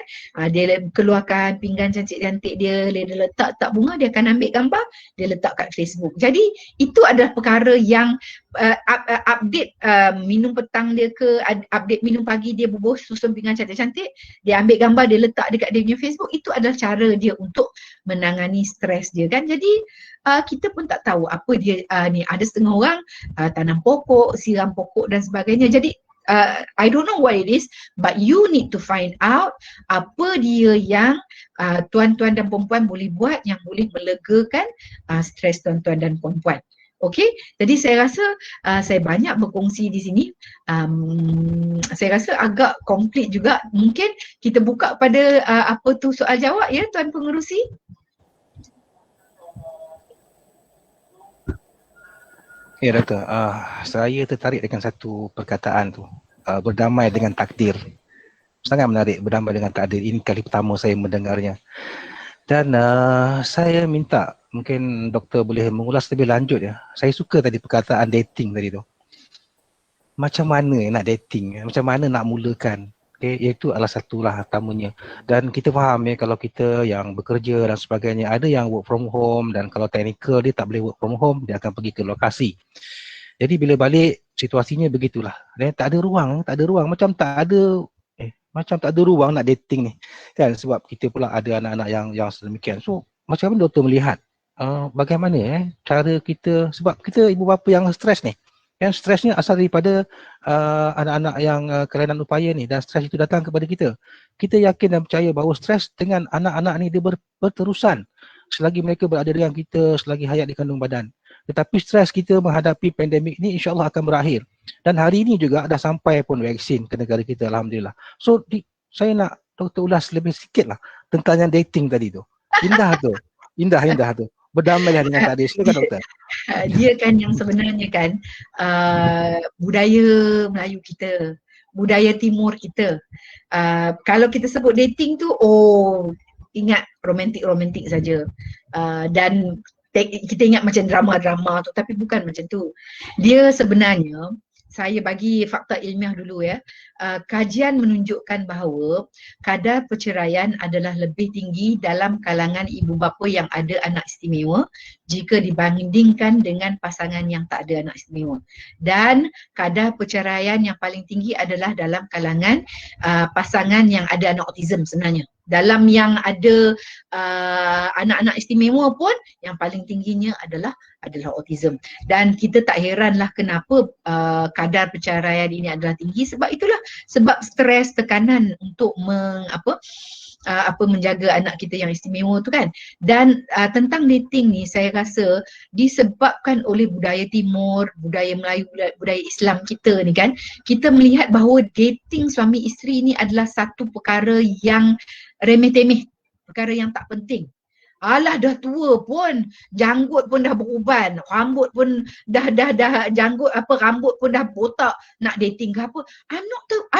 dia keluarkan pinggan cantik-cantik dia letak bunga, dia akan ambil gambar, dia letak kat Facebook. Jadi itu adalah perkara yang update minum petang dia ke, update minum pagi dia bubuh susun pinggan cantik-cantik, dia ambil gambar, dia letak dekat dia punya Facebook. Itu adalah cara dia untuk menangani stres dia kan. Jadi kita pun tak tahu apa dia ni. Ada setengah orang tanam pokok, siram pokok dan sebagainya. Jadi I don't know what it is, but you need to find out apa dia yang tuan-tuan dan perempuan boleh buat yang boleh melegakan stres tuan-tuan dan perempuan. Okey, jadi saya rasa saya banyak berkongsi di sini. Saya rasa agak komplit juga. Mungkin kita buka pada apa tu soal jawab ya Tuan Pengerusi. Ya Doktor, saya tertarik dengan satu perkataan tu, berdamai dengan takdir. Sangat menarik, berdamai dengan takdir. Ini kali pertama saya mendengarnya. Dan saya minta mungkin doktor boleh mengulas lebih lanjut ya. Saya suka tadi perkataan dating tadi tu. Macam mana nak dating, macam mana nak mulakan. Okay, itu adalah satulah utamanya. Dan kita faham ya, kalau kita yang bekerja dan sebagainya, ada yang work from home, dan kalau teknikal dia tak boleh work from home, dia akan pergi ke lokasi. Jadi bila balik situasinya begitulah. Tak ada ruang, macam tak ada ruang nak dating ni. Kan, sebab kita pula ada anak-anak yang sedemikian. So macam mana doktor melihat bagaimana cara kita, sebab kita ibu bapa yang stres ni. Yang stresnya asal daripada anak-anak yang kelainan upaya ni, dan stres itu datang kepada kita. Kita yakin dan percaya bahawa stres dengan anak-anak ni dia berterusan selagi mereka berada dengan kita, selagi hayat di kandung badan. Tetapi stres kita menghadapi pandemik ni insya-Allah akan berakhir. Dan hari ini juga dah sampai pun vaksin ke negara kita, alhamdulillah. So saya nak doktor ulas lebih sikit lah tentang yang dating tadi tu. Indah tu. Berdamailah dengan takdir. Silakan doktor. Dia kan yang sebenarnya kan budaya Melayu kita, budaya timur kita. Kalau kita sebut dating tu, ingat romantik saja. Dan kita ingat macam drama-drama tu, tapi bukan macam tu. Dia sebenarnya, saya bagi fakta ilmiah dulu ya. Kajian menunjukkan bahawa kadar perceraian adalah lebih tinggi dalam kalangan ibu bapa yang ada anak istimewa jika dibandingkan dengan pasangan yang tak ada anak istimewa. Dan kadar perceraian yang paling tinggi adalah dalam kalangan pasangan yang ada anak autism sebenarnya. Dalam yang ada anak-anak istimewa pun yang paling tingginya adalah autism. Dan kita tak heranlah kenapa kadar perceraian ini adalah tinggi, sebab itulah, sebab stres, tekanan untuk menjaga anak kita yang istimewa tu kan. Dan tentang dating ni saya rasa disebabkan oleh budaya timur, budaya Melayu, budaya Islam kita ni kan, kita melihat bahawa dating suami isteri ni adalah satu perkara yang remeh-temeh, perkara yang tak penting. Alah dah tua pun, janggut pun dah beruban, rambut pun dah janggut rambut pun dah botak, nak dating ke apa. I'm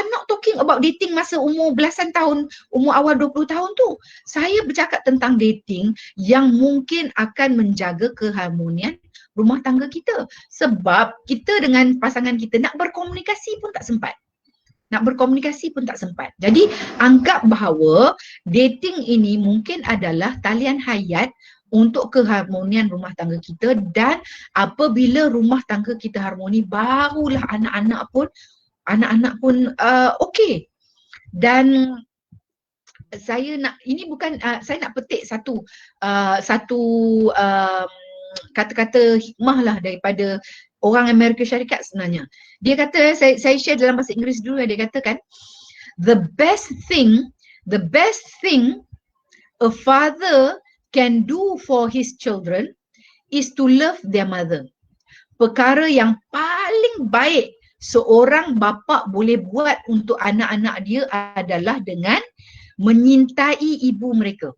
not talking about dating masa umur belasan tahun, umur awal 20 tahun tu. Saya bercakap tentang dating yang mungkin akan menjaga keharmonian rumah tangga kita. Sebab kita dengan pasangan kita nak berkomunikasi pun tak sempat. Jadi anggap bahawa dating ini mungkin adalah talian hayat untuk keharmonian rumah tangga kita, dan apabila rumah tangga kita harmoni, barulah anak-anak pun okey. Dan saya nak, ini bukan saya nak petik satu kata-kata hikmah lah daripada orang Amerika Syarikat sebenarnya. Dia kata, saya share dalam bahasa Inggeris dulu, dia katakan, the best thing a father can do for his children is to love their mother. Perkara yang paling baik seorang bapa boleh buat untuk anak-anak dia adalah dengan menyintai ibu mereka.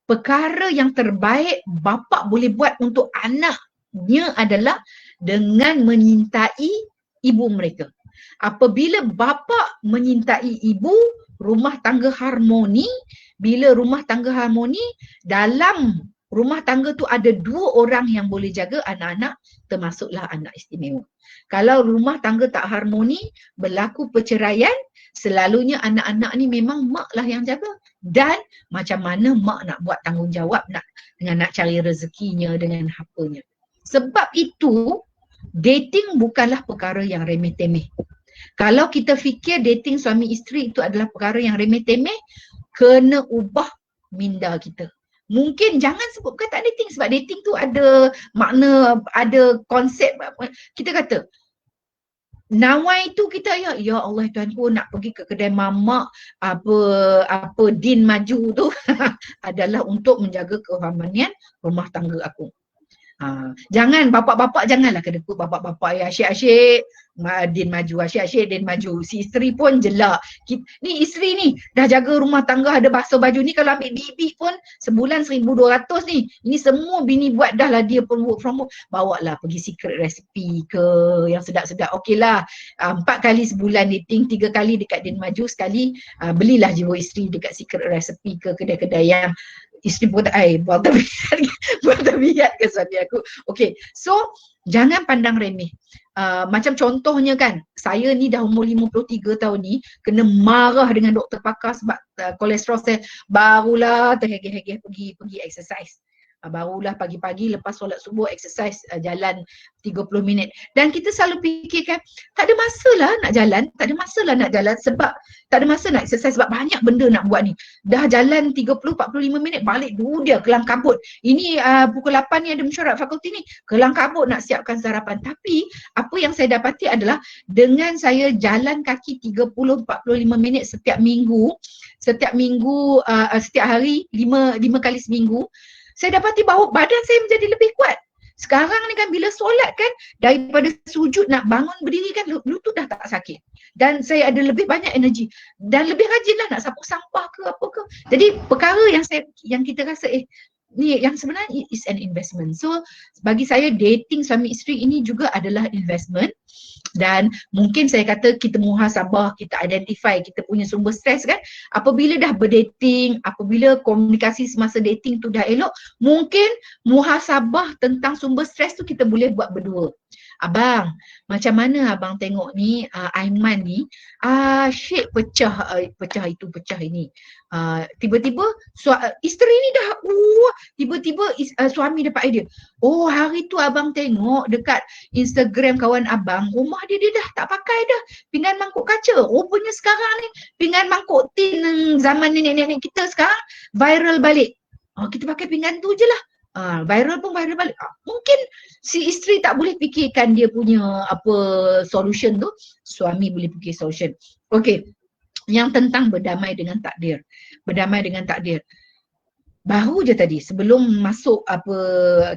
Perkara yang terbaik bapa boleh buat untuk anaknya adalah dengan menyintai ibu mereka. Apabila bapa menyintai ibu, rumah tangga harmoni. Bila rumah tangga harmoni, dalam rumah tangga tu ada dua orang yang boleh jaga anak-anak, termasuklah anak istimewa. Kalau rumah tangga tak harmoni, berlaku perceraian, selalunya anak-anak ni memang mak lah yang jaga. Dan macam mana mak nak buat tanggungjawab dengan nak cari rezekinya, dengan apanya. Sebab itu, dating bukanlah perkara yang remeh-temeh. Kalau kita fikir dating suami isteri itu adalah perkara yang remeh-temeh, kena ubah minda kita. Mungkin jangan sebut perkataan dating, sebab dating tu ada makna, ada konsep. Kita kata, nawai tu kita ya Allah Tuhanku, nak pergi ke kedai mamak apa din maju tu adalah untuk menjaga keharmonian rumah tangga aku. Jangan bapak-bapak, janganlah kedekut bapak-bapak ya asyik-asyik din maju, asyik-asyik din maju. Si isteri pun jelak. Ni isteri ni dah jaga rumah tangga, ada basuh baju ni, kalau ambil bibi pun sebulan 1,200 ni. Ini semua bini buat dah lah, dia pun work from home. Bawa lah pergi secret recipe ke yang sedap-sedap. Okey lah, 4 kali sebulan dating, 3 kali dekat din maju, sekali belilah jiwa isteri dekat secret recipe ke kedai-kedai yang isteri pun buat tabiat ke suami aku. Okay, so jangan pandang remeh. Macam contohnya kan, saya ni dah umur 53 tahun ni, kena marah dengan doktor pakar sebab kolesterol saya, barulah terhegeh-hegeh pergi exercise. Barulah pagi-pagi lepas solat subuh exercise, jalan 30 minit. Dan kita selalu fikirkan, tak ada masalah nak jalan, sebab tak ada masa nak exercise sebab banyak benda nak buat ni. Dah jalan 30-45 minit, balik dulu dia kelang kabut. Ini pukul 8 ni ada mesyuarat fakulti ni, kelang kabut nak siapkan sarapan. Tapi apa yang saya dapati adalah dengan saya jalan kaki 30-45 minit setiap hari 5 kali seminggu, saya dapati bahawa badan saya menjadi lebih kuat. Sekarang ni kan bila solat kan, daripada sujud nak bangun berdiri kan, lutut dah tak sakit. Dan saya ada lebih banyak energi. Dan lebih rajin lah nak sapu sampah ke apa ke. Jadi perkara yang kita rasa ni yang sebenarnya is an investment. So bagi saya dating suami isteri ini juga adalah investment. Dan mungkin saya kata kita muhasabah, kita identify kita punya sumber stres kan. Apabila dah berdating, apabila komunikasi semasa dating tu dah elok, mungkin muhasabah tentang sumber stres tu kita boleh buat berdua. Abang, macam mana abang tengok ni Aiman ni asyik pecah ini. Tiba-tiba isteri ni dah tiba-tiba suami dapat idea. Oh, hari tu abang tengok dekat Instagram kawan abang, rumah dia dah tak pakai dah pinggan mangkuk kaca. Rupanya sekarang ni pinggan mangkuk tin zaman nenek-nenek kita sekarang viral balik. Kita pakai pinggan tu je lah. Viral balik. Mungkin si isteri tak boleh fikirkan dia punya solution tu, suami boleh fikir solution. Okay, yang tentang berdamai dengan takdir. Berdamai dengan takdir. Baru je tadi sebelum masuk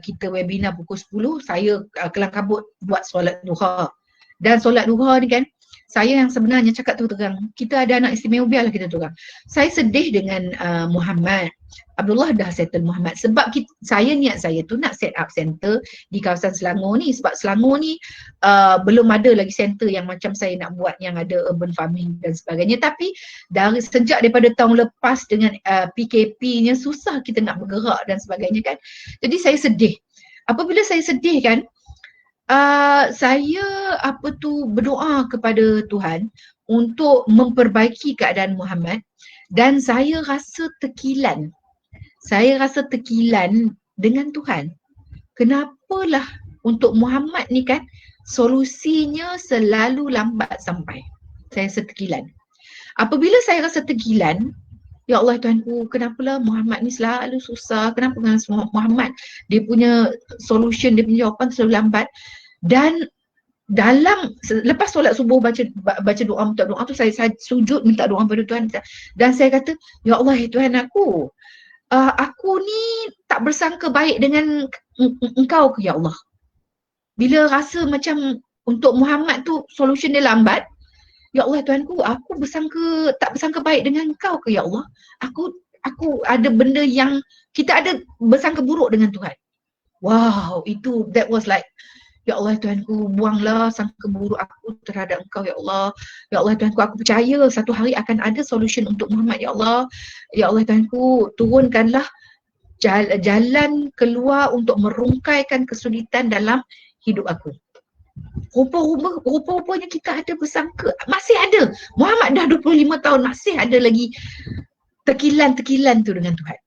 kita webinar pukul 10, saya kelang kabut buat solat duha. Dan solat duha ni kan, saya yang sebenarnya cakap terang, kita ada anak istimewa, biarlah kita terang. Saya sedih dengan Muhammad. Abdullah dah settle Muhammad sebab niat saya tu nak set up center di kawasan Selangor ni, sebab Selangor ni belum ada lagi center yang macam saya nak buat yang ada urban farming dan sebagainya. Tapi sejak daripada tahun lepas dengan PKP-nya susah kita nak bergerak dan sebagainya kan. Jadi saya sedih. Apabila saya sedih kan, saya berdoa kepada Tuhan untuk memperbaiki keadaan Muhammad, dan saya rasa tekilan dengan Tuhan. Kenapalah untuk Muhammad ni kan solusinya selalu lambat sampai. Saya rasa tekilan. Apabila saya rasa tekilan, ya Allah Tuhanku, kenapalah Muhammad ni selalu susah, kenapa dengan Muhammad dia punya solution, dia punya jawapan selalu lambat. Dan lepas solat subuh baca doa, minta doa tu, saya sujud minta doa kepada Tuhan, dan saya kata, ya Allah Tuhan aku ni tak bersangka baik dengan engkau ke ya Allah. Bila rasa macam untuk Muhammad tu solution dia lambat, ya Allah Tuhanku, aku tak bersangka baik dengan engkau ke ya Allah. Aku ada benda yang kita ada bersangka buruk dengan Tuhan. Wow, that was like, ya Allah Tuhanku, buanglah sangka buruk aku terhadap engkau ya Allah. Ya Allah Tuhanku, aku percaya satu hari akan ada solution untuk Muhammad ya Allah. Ya Allah Tuhanku, turunkanlah jalan keluar untuk merungkaikan kesulitan dalam hidup aku. Rupa-rupanya kita ada bersangka, masih ada. Muhammad dah 25 tahun masih ada lagi tekilan-tekilan tu dengan Tuhan.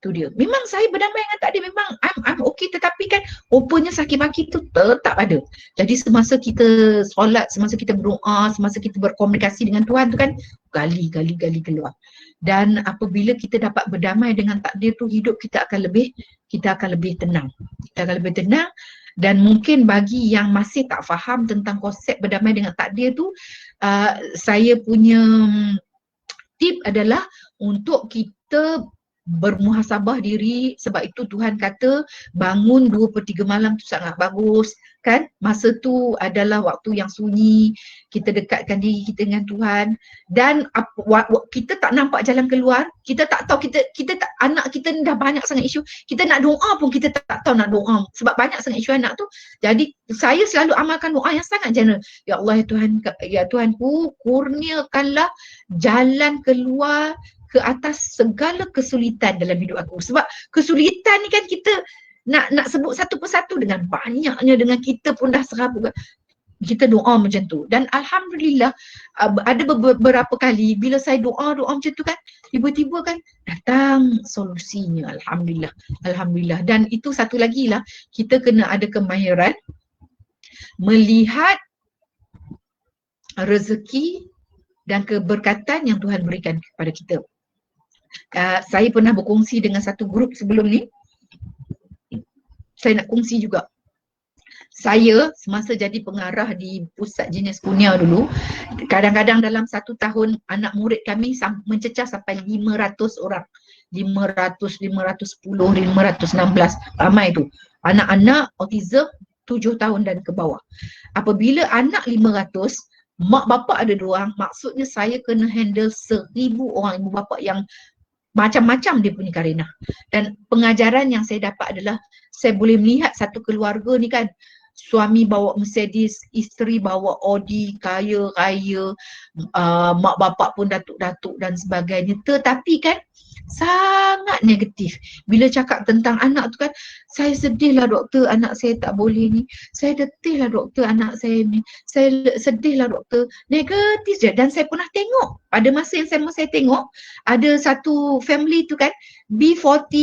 Tu dia. Memang saya berdamai dengan takdir, memang I'm okay, tetapi kan rupanya sakit maki tu tetap ada. Jadi semasa kita solat, semasa kita berdoa, semasa kita berkomunikasi dengan Tuhan tu kan gali keluar. Dan apabila kita dapat berdamai dengan takdir tu, hidup kita akan lebih tenang. Kita akan lebih tenang. Dan mungkin bagi yang masih tak faham tentang konsep berdamai dengan takdir tu, saya punya tip adalah untuk kita bermuhasabah diri. Sebab itu Tuhan kata bangun 2/3 malam tu sangat bagus kan. Masa tu adalah waktu yang sunyi, kita dekatkan diri kita dengan Tuhan. Dan kita tak nampak jalan keluar, kita tak tahu, kita tak, anak kita ni dah banyak sangat isu, kita nak doa pun kita tak tahu nak doa sebab banyak sangat isu anak tu. Jadi saya selalu amalkan doa yang sangat general. Ya Allah ya Tuhanku, kurniakanlah jalan keluar ke atas segala kesulitan dalam hidup aku. Sebab kesulitan ni kan kita nak sebut satu persatu, dengan banyaknya, dengan kita pun dah serabut. Kita doa macam tu. Dan Alhamdulillah ada beberapa kali bila saya doa macam tu kan, tiba-tiba kan datang solusinya. Alhamdulillah. Dan itu satu lagi lah, kita kena ada kemahiran melihat rezeki dan keberkatan yang Tuhan berikan kepada kita. Saya pernah berkongsi dengan satu grup sebelum ni. Saya nak kongsi juga. Saya semasa jadi pengarah di Pusat Jenis Kurnia dulu, kadang-kadang dalam satu tahun anak murid kami mencecah sampai 500 orang. 500, 510, 516. Ramai tu. Anak-anak autism 7 tahun dan ke bawah. Apabila anak 500, mak bapak ada 2 orang, maksudnya saya kena handle 1000 orang ibu bapa yang macam-macam dia punya karenah. Dan pengajaran yang saya dapat adalah saya boleh melihat satu keluarga ni kan, suami bawa Mercedes, isteri bawa Audi, kaya raya, mak bapak pun datuk-datuk dan sebagainya. Tetapi kan sangat negatif. Bila cakap tentang anak tu kan, saya sedihlah doktor anak saya tak boleh ni. Saya letihlah doktor anak saya ni. Saya sedihlah doktor. Negatif je. Dan saya pernah tengok pada masa yang saya tengok ada satu family tu kan, B40,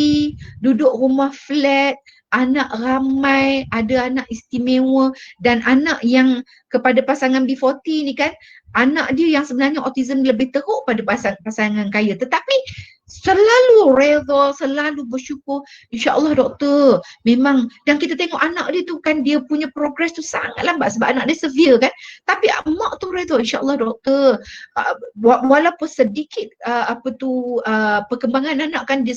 duduk rumah flat, anak ramai, ada anak istimewa, dan anak yang kepada pasangan B40 ni kan, anak dia yang sebenarnya autism lebih teruk pada pasangan kaya. Tetapi selalu redha, selalu bersyukur. InsyaAllah doktor, memang, dan kita tengok anak dia tu kan, dia punya progress tu sangat lambat sebab anak dia severe kan, tapi mak tu redha, insyaAllah doktor, walaupun sedikit perkembangan anak kan, dia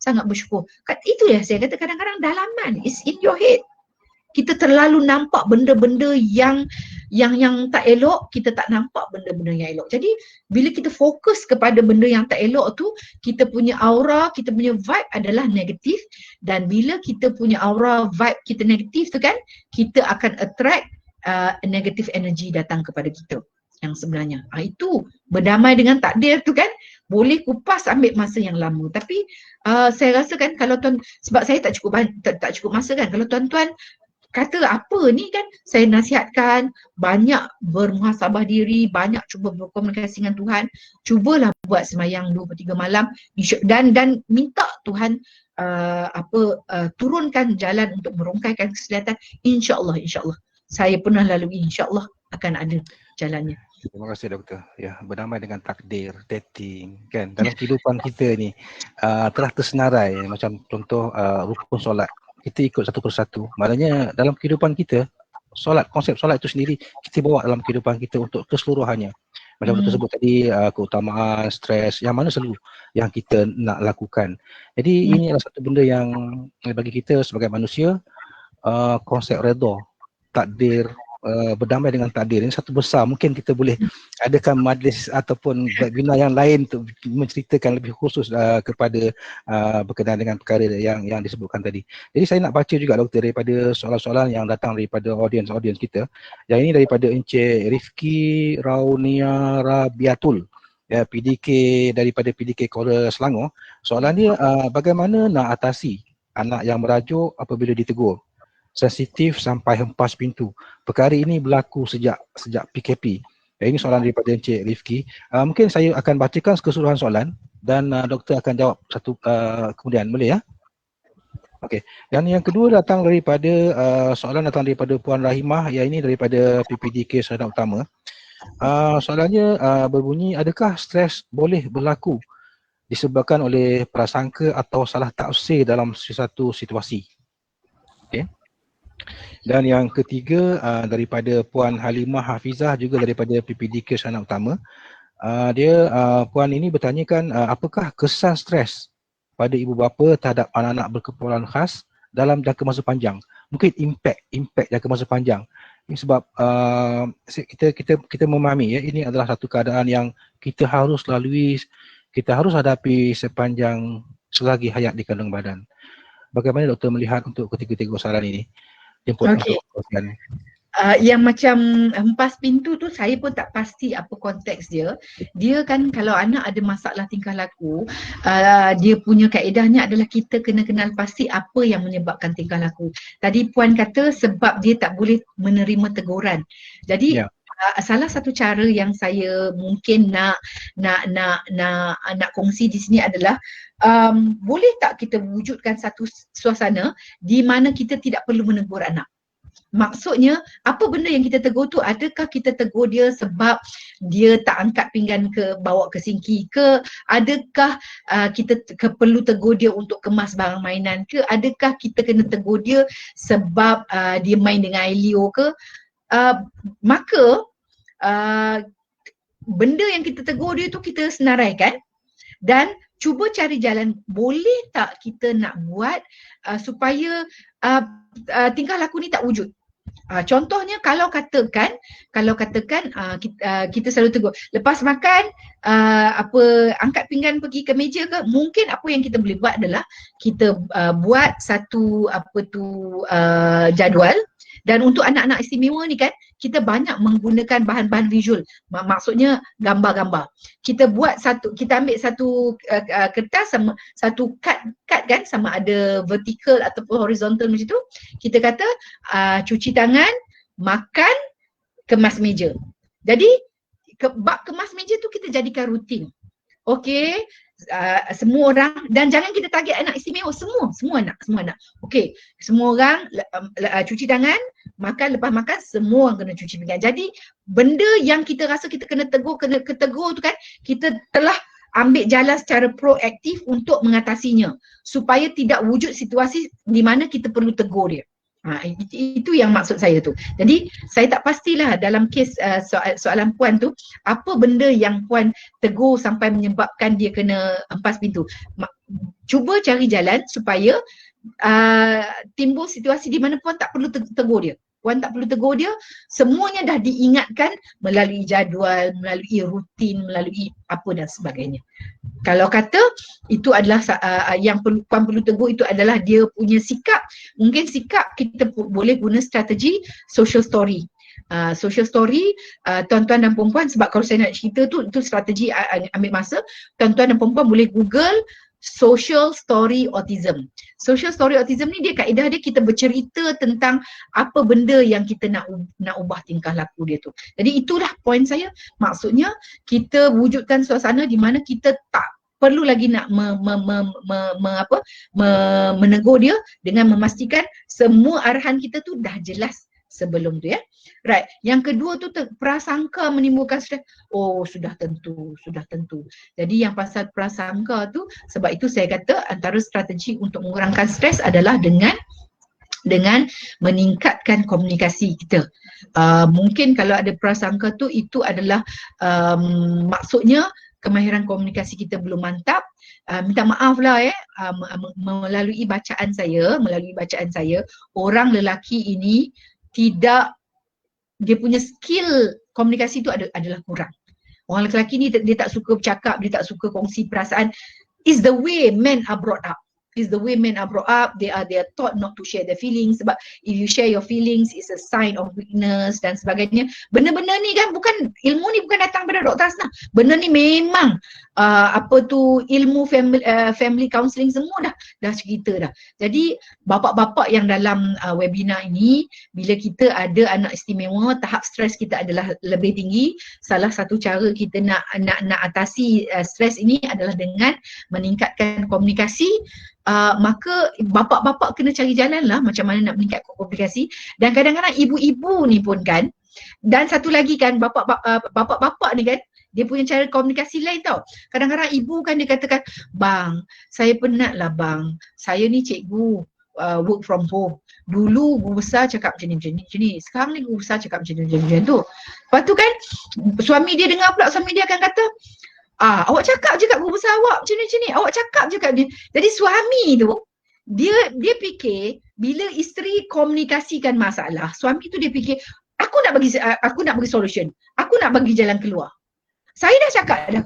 sangat bersyukur kan. Itu ya saya kata, kadang-kadang dalaman is in your head. Kita terlalu nampak benda-benda yang tak elok, kita tak nampak benda-benda yang elok. Jadi bila kita fokus kepada benda yang tak elok tu, kita punya aura, kita punya vibe adalah negatif, dan bila kita punya aura, vibe kita negatif tu kan, kita akan attract negative energy datang kepada kita yang sebenarnya. Itu berdamai dengan takdir tu kan, boleh kupas ambil masa yang lama. Tapi saya rasa kan, kalau tuan, sebab saya tak cukup masa kan, kalau tuan-tuan kata apa ni kan, saya nasihatkan banyak bermuhasabah diri, banyak cuba berkomunikasi dengan Tuhan, cubalah buat sembahyang 2-3 malam dan minta Tuhan turunkan jalan untuk merongkaikan kesihatan. InsyaAllah saya pernah lalui, insyaAllah akan ada jalannya. Terima kasih doktor. Ya, berdamai dengan takdir, dating kan, dalam kehidupan kita ni telah tersenarai, macam contoh rukun solat. Kita ikut satu persatu. Maknanya dalam kehidupan kita, konsep solat itu sendiri kita bawa dalam kehidupan kita untuk keseluruhannya. Macam doktor sebut tadi, keutamaan, stres, yang mana selalu yang kita nak lakukan. Jadi ini adalah satu benda yang bagi kita sebagai manusia, konsep redha, takdir, berdamai dengan takdir ini satu besar. Mungkin kita boleh adakan majlis ataupun webinar yang lain untuk menceritakan lebih khusus kepada berkenaan dengan perkara yang disebutkan tadi. Jadi saya nak baca juga doktor daripada soalan-soalan yang datang daripada audiens kita. Yang ini daripada Encik Rifki Raunia Rabiatul, ya, daripada PDK Kuala Selangor. Soalan dia, bagaimana nak atasi anak yang merajuk apabila ditegur, sensitif sampai hempas pintu? Perkara ini berlaku sejak PKP. Ini soalan daripada Encik Rifki. Mungkin saya akan bacakan keseluruhan soalan dan doktor akan jawab satu kemudian, boleh ya? Okey. Dan yang kedua soalan datang daripada Puan Rahimah, yang ini daripada PPDK Sarjana Utama. Soalannya berbunyi, adakah stres boleh berlaku disebabkan oleh prasangka atau salah tafsir dalam sesuatu situasi? Okey. Dan yang ketiga daripada Puan Halimah Hafizah, juga daripada PPDK Sarjana Utama. Puan ini bertanyakan, apakah kesan stres pada ibu bapa terhadap anak-anak berkeperluan khas dalam jangka masa panjang? Mungkin impact jangka masa panjang. Ini sebab kita memahami ya, ini adalah satu keadaan yang kita harus lalui, kita harus hadapi sepanjang selagi hayat di kandungan badan. Bagaimana doktor melihat untuk ketiga-tiga soalan ini? Okey. Yang macam hempas pintu tu saya pun tak pasti apa konteks dia. Dia kan kalau anak ada masalah tingkah laku, dia punya kaedahnya adalah kita kena kenal pasti apa yang menyebabkan tingkah laku. Tadi Puan kata sebab dia tak boleh menerima teguran. Jadi salah satu cara yang saya mungkin nak kongsi di sini adalah boleh tak kita wujudkan satu suasana di mana kita tidak perlu menegur anak. Maksudnya apa benda yang kita tegur tu, adakah kita tegur dia sebab dia tak angkat pinggan bawa ke sinki ke, adakah kita perlu tegur dia untuk kemas barang mainan ke, adakah kita kena tegur dia sebab dia main dengan air liur ke. Maka benda yang kita tegur dia tu kita senaraikan dan cuba cari jalan, boleh tak kita nak buat supaya tingkah laku ni tak wujud. Contohnya kalau katakan kita selalu tegur lepas makan angkat pinggan pergi ke meja ke, mungkin apa yang kita boleh buat adalah kita buat satu jadual. Dan untuk anak-anak istimewa ni kan, kita banyak menggunakan bahan-bahan visual. Maksudnya gambar-gambar. Kita ambil satu kertas sama satu kad kan, sama ada vertical ataupun horizontal macam tu. Kita kata cuci tangan, makan, kemas meja. Jadi bab kemas meja tu kita jadikan rutin. Okey, semua orang, dan jangan kita target anak istimewa, semua anak. Okey, semua orang cuci tangan, makan, lepas makan semua orang kena cuci pinggan. Jadi benda yang kita rasa kita kena tegur tu kan, kita telah ambil jalan secara proaktif untuk mengatasinya supaya tidak wujud situasi di mana kita perlu tegur dia. Itu yang maksud saya tu. Jadi saya tak pastilah dalam kes soalan puan tu apa benda yang puan tegur sampai menyebabkan dia kena hempas pintu. Cuba cari jalan supaya timbul situasi di mana puan tak perlu tegur dia. Puan tak perlu tegur dia, semuanya dah diingatkan melalui jadual, melalui rutin, melalui apa dan sebagainya. Kalau kata itu adalah yang puan perlu tegur itu adalah dia punya sikap, mungkin sikap kita boleh guna strategi social story. Social story tuan-tuan dan perempuan, sebab kalau saya nak cerita tu itu strategi ambil masa, tuan-tuan dan perempuan boleh Google social story autism. Social story autism ni dia kaedah dia kita bercerita tentang apa benda yang kita nak ubah tingkah laku dia tu. Jadi itulah poin saya. Maksudnya kita wujudkan suasana di mana kita tak perlu lagi nak menegur dia dengan memastikan semua arahan kita tu dah jelas sebelum tu ya. Right. Yang kedua tu prasangka menimbulkan stres. Oh, sudah tentu. Jadi yang pasal prasangka tu, sebab itu saya kata antara strategi untuk mengurangkan stres adalah dengan meningkatkan komunikasi kita. Mungkin kalau ada prasangka tu itu adalah maksudnya kemahiran komunikasi kita belum mantap. Minta maaf lah melalui bacaan saya, orang lelaki ini tidak, dia punya skill komunikasi tu adalah kurang. Orang lelaki ni dia tak suka bercakap, dia tak suka kongsi perasaan. Is the way men are brought up. They are taught not to share their feelings, sebab if you share your feelings is a sign of weakness dan sebagainya. Benda-benda ni kan bukan, ilmu ni bukan datang pada Dr. Hasnah. Benda ni memang ilmu family counselling semua dah cerita dah. Jadi bapak-bapak yang dalam webinar ini, bila kita ada anak istimewa, tahap stres kita adalah lebih tinggi. Salah satu cara kita nak atasi stres ini adalah dengan meningkatkan komunikasi. Maka bapak-bapak kena cari jalan lah macam mana nak meningkatkan komunikasi. Dan kadang-kadang ibu-ibu ni pun kan, dan satu lagi kan bapak-bapak ni kan, dia punya cara komunikasi lain tau. Kadang-kadang ibu kan dia katakan, bang, saya penat lah bang, saya ni cikgu work from home. Dulu guru besar cakap macam ni, sekarang ni guru besar cakap macam tu. Lepas tu kan suami dia dengar pula, suami dia akan kata, awak cakap je kat guru besar awak macam ni, awak cakap je kat dia. Jadi suami tu dia fikir bila isteri komunikasikan masalah, suami tu dia fikir aku nak bagi solution, aku nak bagi jalan keluar. Saya dah cakap dah,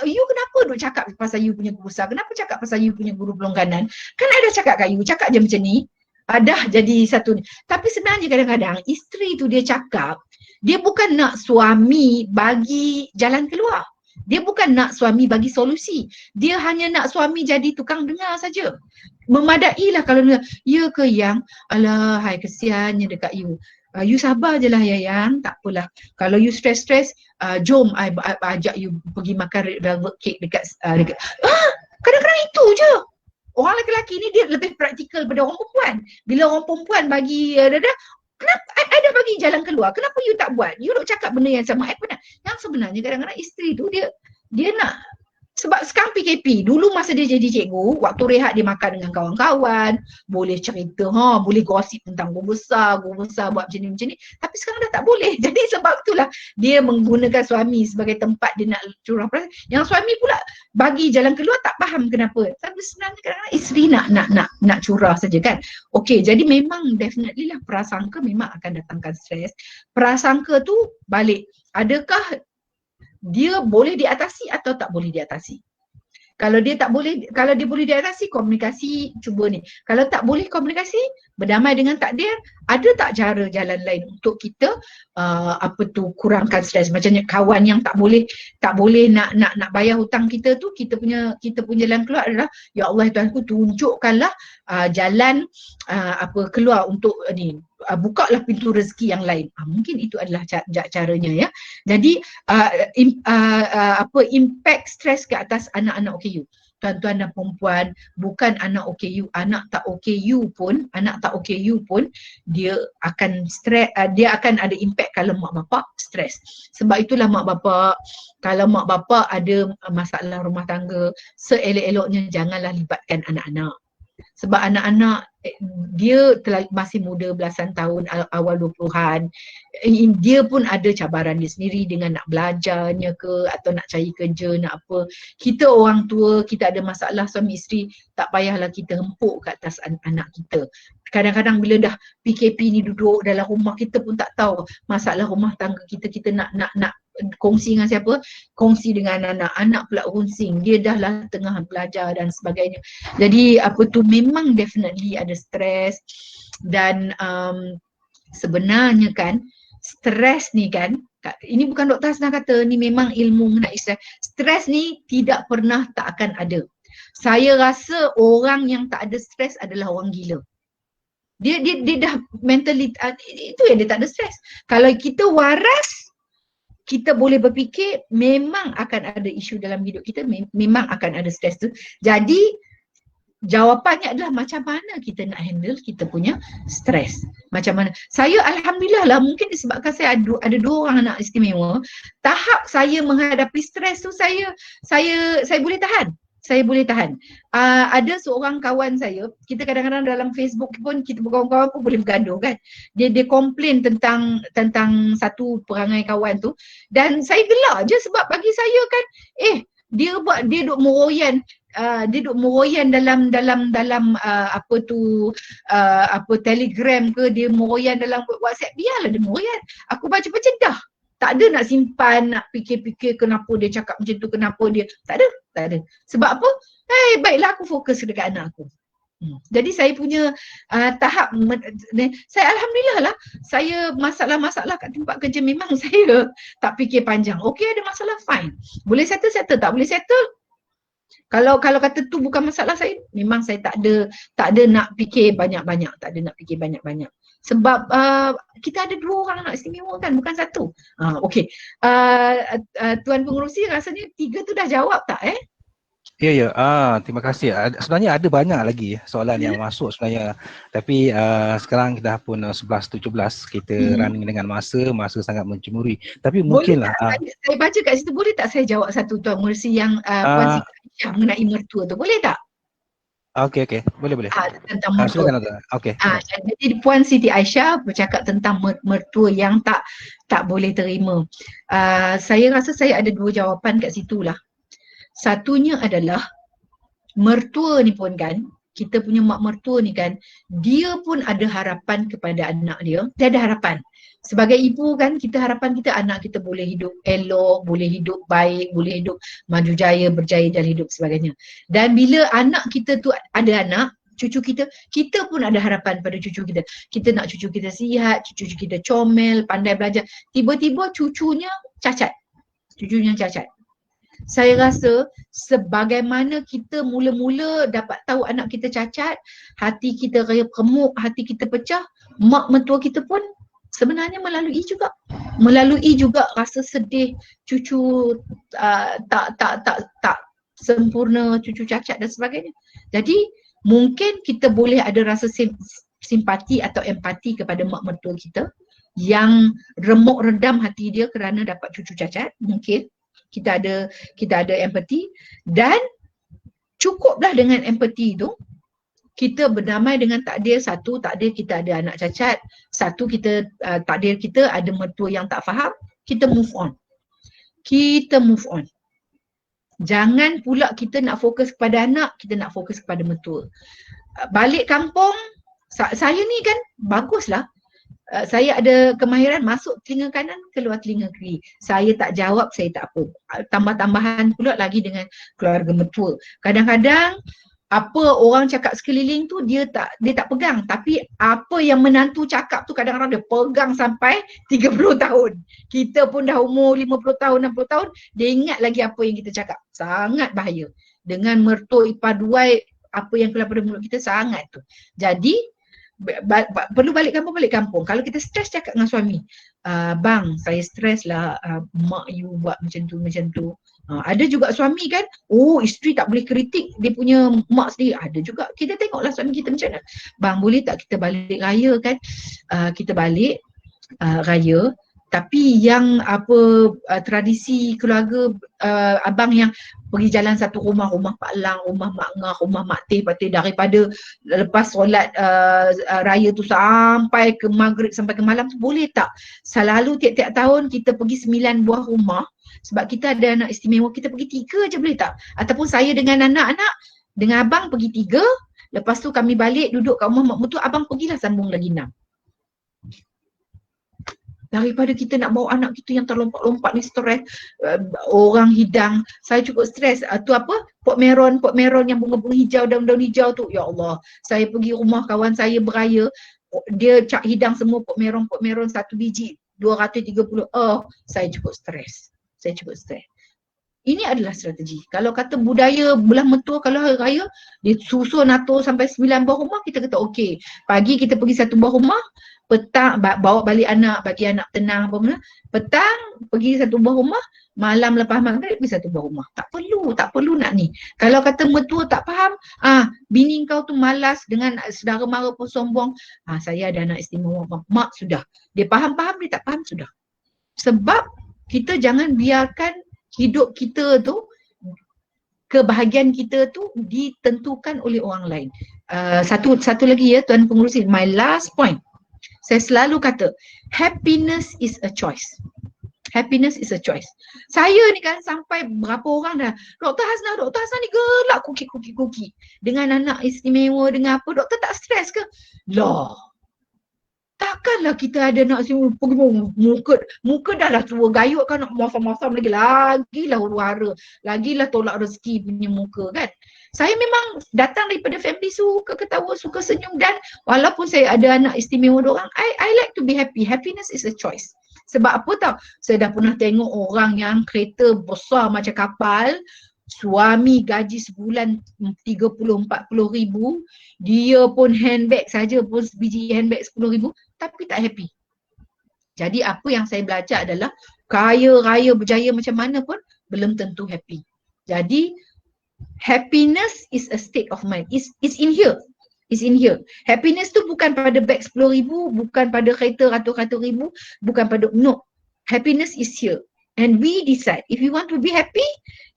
you kenapa duk cakap pasal you punya guru besar, kenapa cakap pasal you punya guru pelonggaran, kan I dah cakap kat you, cakap je macam ni, dah jadi satu ni. Tapi sebenarnya kadang-kadang isteri tu dia cakap, dia bukan nak suami bagi jalan keluar. Dia bukan nak suami bagi solusi. Dia hanya nak suami jadi tukang dengar saja. Memadailah kalau dia, ya ke yang, alah hai kesiannya dekat you. You sabar je lah yang, tak apalah. Kalau you stress, jom I ajak you pergi makan red velvet cake dekat kadang-kadang itu je. Orang lelaki ni dia lebih praktikal pada orang perempuan. Bila orang perempuan bagi kenapa I dah bagi jalan keluar, kenapa you tak buat? You duk cakap benda yang sama, I penat. Yang sebenarnya kadang-kadang isteri tu dia nak, sebab sekarang PKP, dulu masa dia jadi cikgu, waktu rehat dia makan dengan kawan-kawan, boleh cerita, boleh gosip tentang guru besar buat macam ni. Tapi sekarang dah tak boleh. Jadi sebab itulah dia menggunakan suami sebagai tempat dia nak curah perasaan. Yang suami pula bagi jalan keluar, tak faham kenapa. Tapi sebenarnya kadang-kadang isteri nak curah saja kan. Okey, jadi memang definitely lah prasangka memang akan datangkan stres. Prasangka tu balik, adakah dia boleh diatasi atau tak boleh diatasi? Kalau dia boleh diatasi, komunikasi cuba ni. Kalau tak boleh komunikasi, berdamai dengan takdir, ada tak cara jalan lain untuk kita kurangkan stres? Macamnya kawan yang tak boleh nak bayar hutang kita tu, kita punya jalan keluar adalah, ya Allah Tuhanku, tunjukkanlah jalan keluar untuk ni. Bukalah pintu rezeki yang lain. Mungkin itu adalah caranya ya. Jadi impact stres ke atas anak-anak OKU. tuan-tuan dan perempuan, bukan anak OKU, anak tak OKU pun, dia akan stres, dia akan ada impact kalau mak bapak stres. Sebab itulah mak bapak, kalau mak bapak ada masalah rumah tangga, seelok-eloknya janganlah libatkan anak-anak. Sebab anak-anak dia masih muda, belasan tahun, awal 20-an. Dia pun ada cabaran dia sendiri dengan nak belajarnya ke, atau nak cari kerja, nak apa. Kita orang tua, kita ada masalah suami isteri, tak payahlah kita hempuk ke atas anak kita. Kadang-kadang bila dah PKP ni duduk dalam rumah, kita pun tak tahu masalah rumah tangga kita nak kongsi dengan siapa? Kongsi dengan anak pula kongsi. Dia dah lah tengah belajar dan sebagainya. Jadi memang definitely ada stres. Dan sebenarnya kan stres ni kan, ini bukan Dr. Hasnah kata, ni memang ilmu mengenai stres. Stres ni tidak pernah tak akan ada. Saya rasa orang yang tak ada stres adalah orang gila. Dia dah mentally, itu yang dia tak ada stres. Kalau kita waras, kita boleh berfikir memang akan ada isu dalam hidup kita, memang akan ada stres tu. Jadi jawapannya adalah macam mana kita nak handle kita punya stres. Macam mana? Saya alhamdulillah lah, mungkin disebabkan saya ada dua orang anak istimewa, tahap saya menghadapi stres tu saya boleh tahan. Saya boleh tahan. Ada seorang kawan saya, kita kadang-kadang dalam Facebook pun, kita berkawan-kawan pun boleh bergaduh kan. Dia komplain tentang satu perangai kawan tu, dan saya gelak je sebab bagi saya kan, dia duk meroyan, dalam Telegram ke, dia meroyan dalam WhatsApp, biarlah dia meroyan. Aku baca dah. Tak ada nak simpan, nak fikir-fikir kenapa dia cakap macam tu, kenapa dia. Tak ada. Sebab apa? Baiklah aku fokus dekat anak aku. Jadi saya punya tahap, saya alhamdulillah lah, saya masalah-masalah kat tempat kerja memang saya tak fikir panjang. Okey, ada masalah, fine. Boleh settle, tak boleh settle. Kalau kata tu bukan masalah saya, memang saya tak ada nak fikir banyak-banyak, Sebab kita ada dua orang anak istimewa kan, bukan satu. Okey. Tuan pengerusi, rasanya 3 tu dah jawab tak Ya. Terima kasih. Sebenarnya ada banyak lagi soalan yang masuk sebenarnya. Tapi sekarang dah pun 11.17, kita running dengan masa sangat mencemuri. Tapi mungkinlah. Saya baca kat situ, boleh tak saya jawab satu Tuan Pengerusi yang Puan Siti Aisyah mengenai mertua tu, boleh tak? Okey. Boleh. Tentang mertua. Okey. Jadi Puan Siti Aisyah bercakap tentang mertua yang tak boleh terima. Saya rasa saya ada 2 jawapan kat situ lah. Satunya adalah mertua ni pun kan, kita punya mak mertua ni kan, dia pun ada harapan kepada anak dia. Dia ada harapan. Sebagai ibu kan, kita harapan kita anak kita boleh hidup elok, boleh hidup baik, boleh hidup maju jaya, berjaya dalam hidup sebagainya. Dan bila anak kita tu ada anak, cucu kita pun ada harapan pada cucu kita. Kita nak cucu kita sihat, cucu kita comel, pandai belajar. Tiba-tiba cucunya cacat. Saya rasa sebagaimana kita mula-mula dapat tahu anak kita cacat, hati kita remuk, hati kita pecah, mak mentua kita pun sebenarnya melalui juga rasa sedih cucu tak sempurna, cucu cacat dan sebagainya. Jadi mungkin kita boleh ada rasa simpati atau empati kepada mak mentua kita yang remuk redam hati dia kerana dapat cucu cacat. Mungkin kita ada empati, dan cukuplah dengan empati itu kita berdamai dengan takdir. Satu, takdir kita ada anak cacat. Satu, takdir kita ada mertua yang tak faham. Kita move on. Jangan pula kita nak fokus kepada anak, kita nak fokus kepada mertua. Balik kampung, saya ni kan baguslah. Saya ada kemahiran masuk telinga kanan, keluar telinga kiri. Saya tak jawab, saya tak apa. Tambah-tambahan pula lagi dengan keluarga mertua. Kadang-kadang apa orang cakap sekeliling tu dia tak pegang, tapi apa yang menantu cakap tu kadang-kadang dia pegang sampai 30 tahun. Kita pun dah umur 50 tahun, 60 tahun, dia ingat lagi apa yang kita cakap. Sangat bahaya. Dengan mertua ipar duai, apa yang keluar pada mulut kita sangat tu. Jadi perlu balik kampung. Kalau kita stres cakap dengan suami, bang saya stres lah, mak you buat macam tu. Ada juga suami kan, isteri tak boleh kritik dia punya mak sendiri. Ada juga, kita tengoklah suami kita macam mana. Bang boleh tak kita balik raya kan, kita balik raya, tapi yang tradisi keluarga abang yang pergi jalan satu rumah Pak Lang, rumah Mak Ngah, rumah Mak Teh, daripada lepas solat raya tu sampai ke maghrib, sampai ke malam tu, boleh tak selalu tiap-tiap tahun kita pergi 9 buah rumah, sebab kita ada anak istimewa, kita pergi 3 je boleh tak? Ataupun saya dengan anak-anak, dengan abang pergi 3, lepas tu kami balik duduk kat rumah mak mertua, abang pergilah sambung lagi 6. Daripada kita nak bawa anak kita yang terlompat-lompat ni stres, orang hidang, saya cukup stres. Tu apa? Pot meron yang bunga-bunga hijau, daun-daun hijau tu. Ya Allah, saya pergi rumah kawan saya beraya, dia cak hidang semua pot meron 1 biji 230. Saya cukup stres. Ini adalah strategi. Kalau kata budaya belah mentua, kalau hari raya dia susun atur sampai 9 buah rumah, kita kata okey. Pagi kita pergi 1 buah rumah, petang bawa balik anak, bagi anak tenang apa mana. Petang pergi 1 buah rumah, malam lepas maghrib pergi 1 buah rumah. Tak perlu nak ni. Kalau kata mentua tak faham, bini kau tu malas, dengan saudara mara pun sombong. Saya ada anak istimewa, mak sudah. Dia faham, dia tak faham sudah. Sebab kita jangan biarkan hidup kita tu, kebahagiaan kita tu ditentukan oleh orang lain. Satu lagi ya Tuan Pengerusi, my last point. Saya selalu kata, happiness is a choice. Saya ni kan sampai berapa orang dah, Dr. Hasnah ni gelak kuki. Dengan anak istimewa, dengan apa, doktor tak stres ke? Lah, takkanlah kita ada nak pergi muka dah lah tua gayut kan, nak masam-masam lagilah huru-hara, lagilah tolak rezeki punya muka kan. Saya memang datang daripada family suka ketawa, suka senyum, dan walaupun saya ada anak istimewa diorang, I like to be happy. Happiness is a choice. Sebab apa tau? Saya dah pernah tengok orang yang kereta besar macam kapal, suami gaji sebulan 30-40 ribu, dia pun handbag saja pun sebiji handbag 10 ribu, tapi tak happy. Jadi apa yang saya belajar adalah, kaya raya berjaya macam mana pun belum tentu happy. Jadi happiness is a state of mind. It's in here. Happiness tu bukan pada beg 10 ribu, bukan pada kereta ratus-ratus ribu, bukan pada, no. Happiness is here. And we decide, if you want to be happy,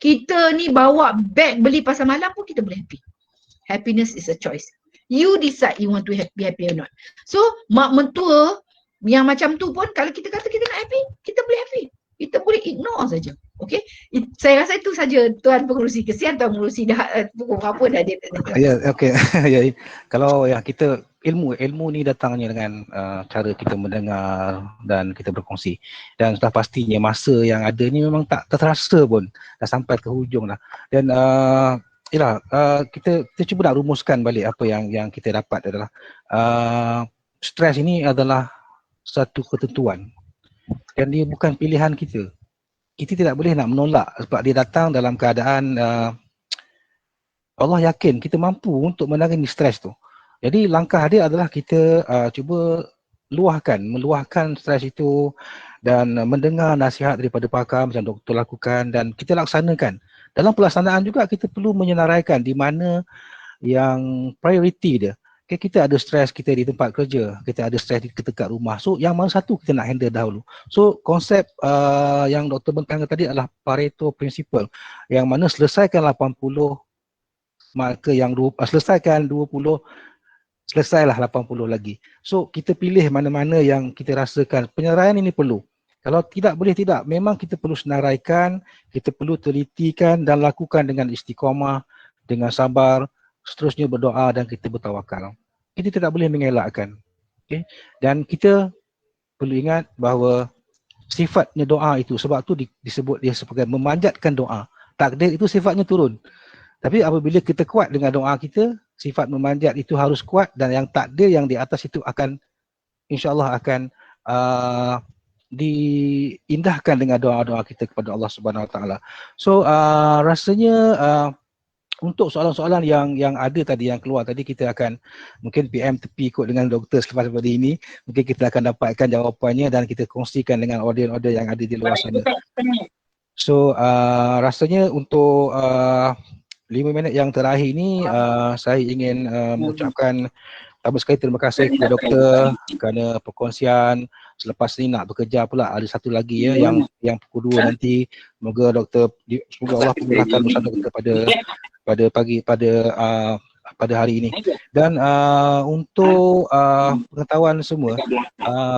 kita ni bawa beg beli pasar malam pun kita boleh happy. Happiness is a choice. You decide you want to be happy or not. So, mak mentua yang macam tu pun, kalau kita kata kita nak happy, kita boleh happy. Kita boleh ignore saja. Okay? Saya rasa itu saja Tuan Pengerusi. Kesian Tuan Pengerusi dah pukul berapa dah dia. Ya, okey. Kalau yang kita ilmu ni datangnya dengan cara kita mendengar dan kita berkongsi. Dan sudah pastinya masa yang ada ni memang tak terasa pun. Dah sampai ke hujung dah. Dan kita cuba nak rumuskan balik apa yang kita dapat adalah stres ini adalah satu ketentuan. Dan dia bukan pilihan kita. Kita tidak boleh nak menolak sebab dia datang dalam keadaan Allah yakin kita mampu untuk menangani stres tu. Jadi langkah dia adalah kita cuba meluahkan stres itu dan mendengar nasihat daripada pakar macam doktor lakukan dan kita laksanakan. Dalam pelaksanaan juga kita perlu menyenaraikan di mana yang priority dia. Okay, kita ada stres kita di tempat kerja, kita ada stres dekat rumah. So yang mana satu kita nak handle dahulu. So konsep yang Dr. bentangkan tadi adalah Pareto Principle, yang mana selesaikan 80, maka yang selesaikan 20, selesailah 80 lagi. So kita pilih mana-mana yang kita rasakan penyeraian ini perlu. Kalau tidak, boleh tidak, memang kita perlu senaraikan, kita perlu telitikan dan lakukan dengan istiqamah, dengan sabar, seterusnya berdoa dan kita bertawakal. Kita tidak boleh mengelakkan. Okay? Dan kita perlu ingat bahawa sifatnya doa itu, sebab tu disebut dia sebagai memanjatkan doa. Takdir itu sifatnya turun. Tapi apabila kita kuat dengan doa kita, sifat memanjat itu harus kuat dan yang takdir yang di atas itu akan insya-Allah akan diindahkan dengan doa-doa kita kepada Allah Subhanahu Wa Taala. So rasanya untuk soalan-soalan yang ada tadi, yang keluar tadi, kita akan mungkin PM tepi ikut dengan doktor selepas daripada ini. Mungkin kita akan dapatkan jawapannya dan kita kongsikan dengan audiens yang ada di luar sana. So rasanya untuk 5 minit yang terakhir ini saya ingin mengucapkan pertama sekali terima kasih kepada doktor kerana perkongsian. Selepas ni nak bekerja pula, ada satu lagi ya yang pukul 2 nanti. Semoga doktor, semoga Allah memudahkan urusan doktor pada pagi, pada hari ini. Dan untuk pengetahuan semua,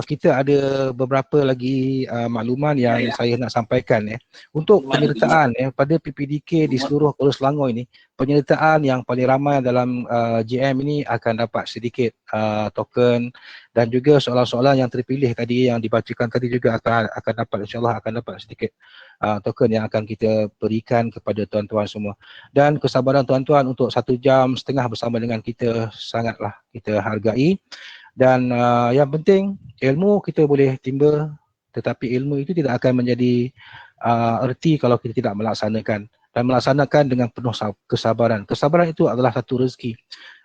kita ada beberapa lagi makluman yang saya nak sampaikan ya. Untuk penyertaan pada PPDK di seluruh Kuala Selangor ini, penyertaan yang paling ramai dalam JM ini akan dapat sedikit token, dan juga soalan-soalan yang terpilih tadi yang dibacakan tadi juga akan dapat, insyaAllah akan dapat sedikit token yang akan kita berikan kepada tuan-tuan semua. Dan kesabaran tuan-tuan untuk 1.5 jam bersama dengan kita sangatlah kita hargai. Dan yang penting, ilmu kita boleh timba, tetapi ilmu itu tidak akan menjadi erti kalau kita tidak melaksanakan. Dan melaksanakan dengan penuh kesabaran. Kesabaran itu adalah satu rezeki.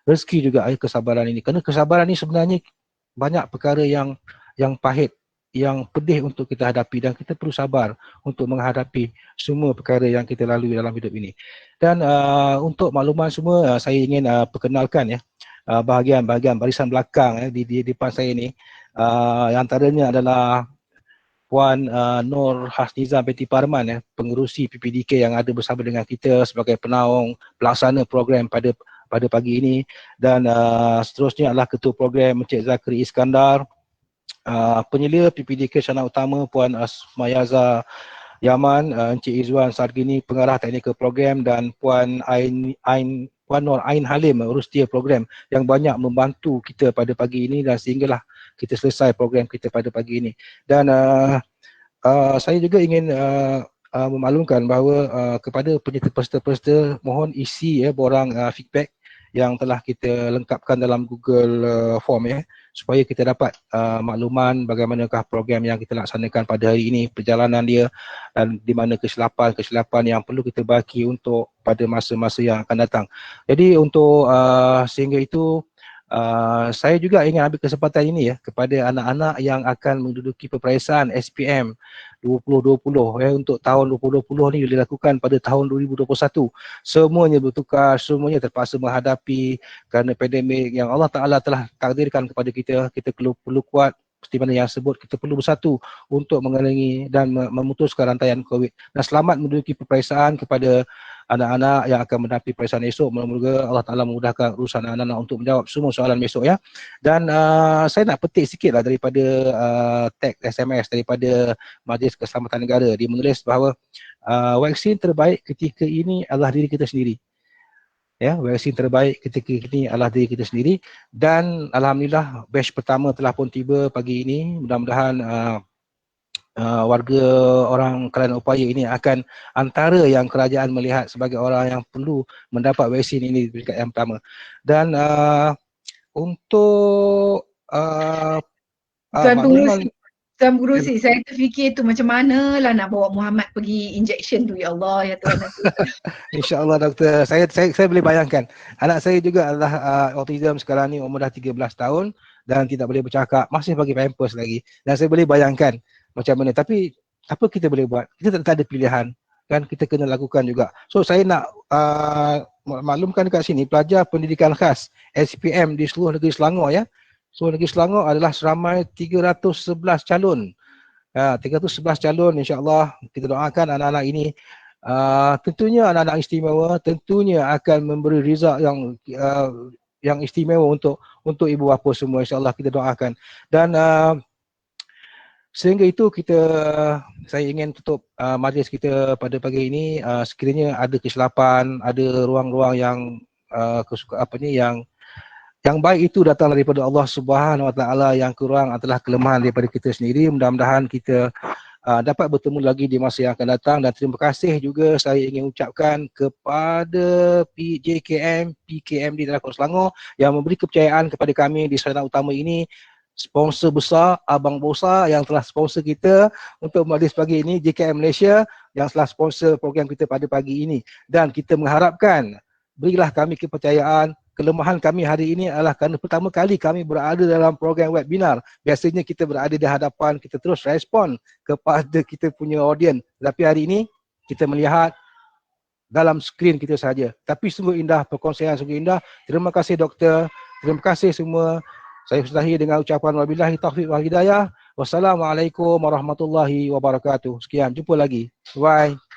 Rezeki juga kesabaran ini. Kerana kesabaran ini sebenarnya banyak perkara yang pahit, yang pedih untuk kita hadapi, dan kita perlu sabar untuk menghadapi semua perkara yang kita lalui dalam hidup ini. Dan untuk makluman semua, saya ingin perkenalkan ya bahagian-bahagian barisan belakang di depan saya ni. Antaranya adalah Puan Nur Hasnizam binti Parman pengerusi PPDK yang ada bersama dengan kita sebagai penaung pelaksana program pada pagi ini. Dan seterusnya adalah Ketua Program Encik Zakri Iskandar, penyelia PPDK Syariah Utama Puan Asmayaza Yaman, Encik Izwan Sargini pengarah teknikal program, dan Puan Nur Ain Halim urus dia program yang banyak membantu kita pada pagi ini, dan sehinggalah kita selesai program kita pada pagi ini. Dan saya juga ingin memaklumkan bahawa kepada peserta-peserta mohon isi borang feedback yang telah kita lengkapkan dalam Google Form supaya kita dapat makluman bagaimanakah program yang kita laksanakan pada hari ini, perjalanan dia, dan di mana kesilapan yang perlu kita baki untuk pada masa-masa yang akan datang. Jadi untuk sehingga itu saya juga ingin ambil kesempatan ini kepada anak-anak yang akan menduduki peperiksaan SPM 2020 untuk tahun 2020 ni dilakukan pada tahun 2021. Semuanya bertukar, semuanya terpaksa menghadapi kerana pandemik yang Allah Ta'ala telah takdirkan kepada kita. Kita perlu kuat seperti mana yang sebut, kita perlu bersatu untuk mengelangi dan memutuskan rantaian COVID. Dan selamat menduduki peperiksaan kepada anak-anak yang akan menghadapi peperiksaan esok. Moga-moga Allah Ta'ala memudahkan urusan anak-anak untuk menjawab semua soalan besok ya. Dan saya nak petik sikit lah daripada tag SMS daripada Majlis Keselamatan Negara. Dia menulis bahawa vaksin terbaik ketika ini adalah diri kita sendiri. Ya, vaksin terbaik ketika ini adalah diri kita sendiri. Dan alhamdulillah batch pertama telah pun tiba pagi ini. Mudah-mudahan warga orang Kelana Upaya ini akan antara yang kerajaan melihat sebagai orang yang perlu mendapat vaksin ini di peringkat yang pertama. Dan untuk Tuan Pengerusi, saya terfikir tu macam mana lah nak bawa Muhammad pergi injection tu, ya Allah, ya Tuan. InsyaAllah doktor, saya boleh bayangkan. Anak saya juga adalah autism sekarang ni, umur dah 13 tahun dan tidak boleh bercakap, masih pakai pampers lagi. Dan saya boleh bayangkan macam mana, tapi apa kita boleh buat? Kita tak ada pilihan kan, kita kena lakukan juga. So saya nak maklumkan dekat sini, pelajar pendidikan khas SPM di seluruh negeri Selangor ya. So negeri Selangor adalah seramai 311 calon. 311 calon, insya-Allah kita doakan anak-anak ini tentunya anak-anak istimewa, tentunya akan memberi result yang istimewa untuk ibu bapa semua, insya-Allah kita doakan. Dan sehingga itu saya ingin tutup majlis kita pada pagi ini. Sekiranya ada kesilapan, ada ruang-ruang yang baik itu datang daripada Allah Subhanahu Wa Taala, yang kurang adalah kelemahan daripada kita sendiri. Mudah-mudahan kita dapat bertemu lagi di masa yang akan datang. Dan terima kasih juga saya ingin ucapkan kepada JKM, PKMD dalam Kota Selangor yang memberi kepercayaan kepada kami di Sarana Utama ini. Sponsor besar Abang Bosa yang telah sponsor kita untuk majlis pagi ini, JKM Malaysia yang telah sponsor program kita pada pagi ini. Dan kita mengharapkan berilah kami kepercayaan. Kelemahan kami hari ini adalah kerana pertama kali kami berada dalam program webinar. Biasanya kita berada di hadapan, kita terus respon kepada kita punya audience. Tapi hari ini kita melihat dalam skrin kita saja. Tapi sungguh indah, perkongsian sungguh indah. Terima kasih doktor, terima kasih semua. Saya sudahi dengan ucapan wabillahi taufiq wal hidayah. Wassalamualaikum warahmatullahi wabarakatuh. Sekian, jumpa lagi. Bye.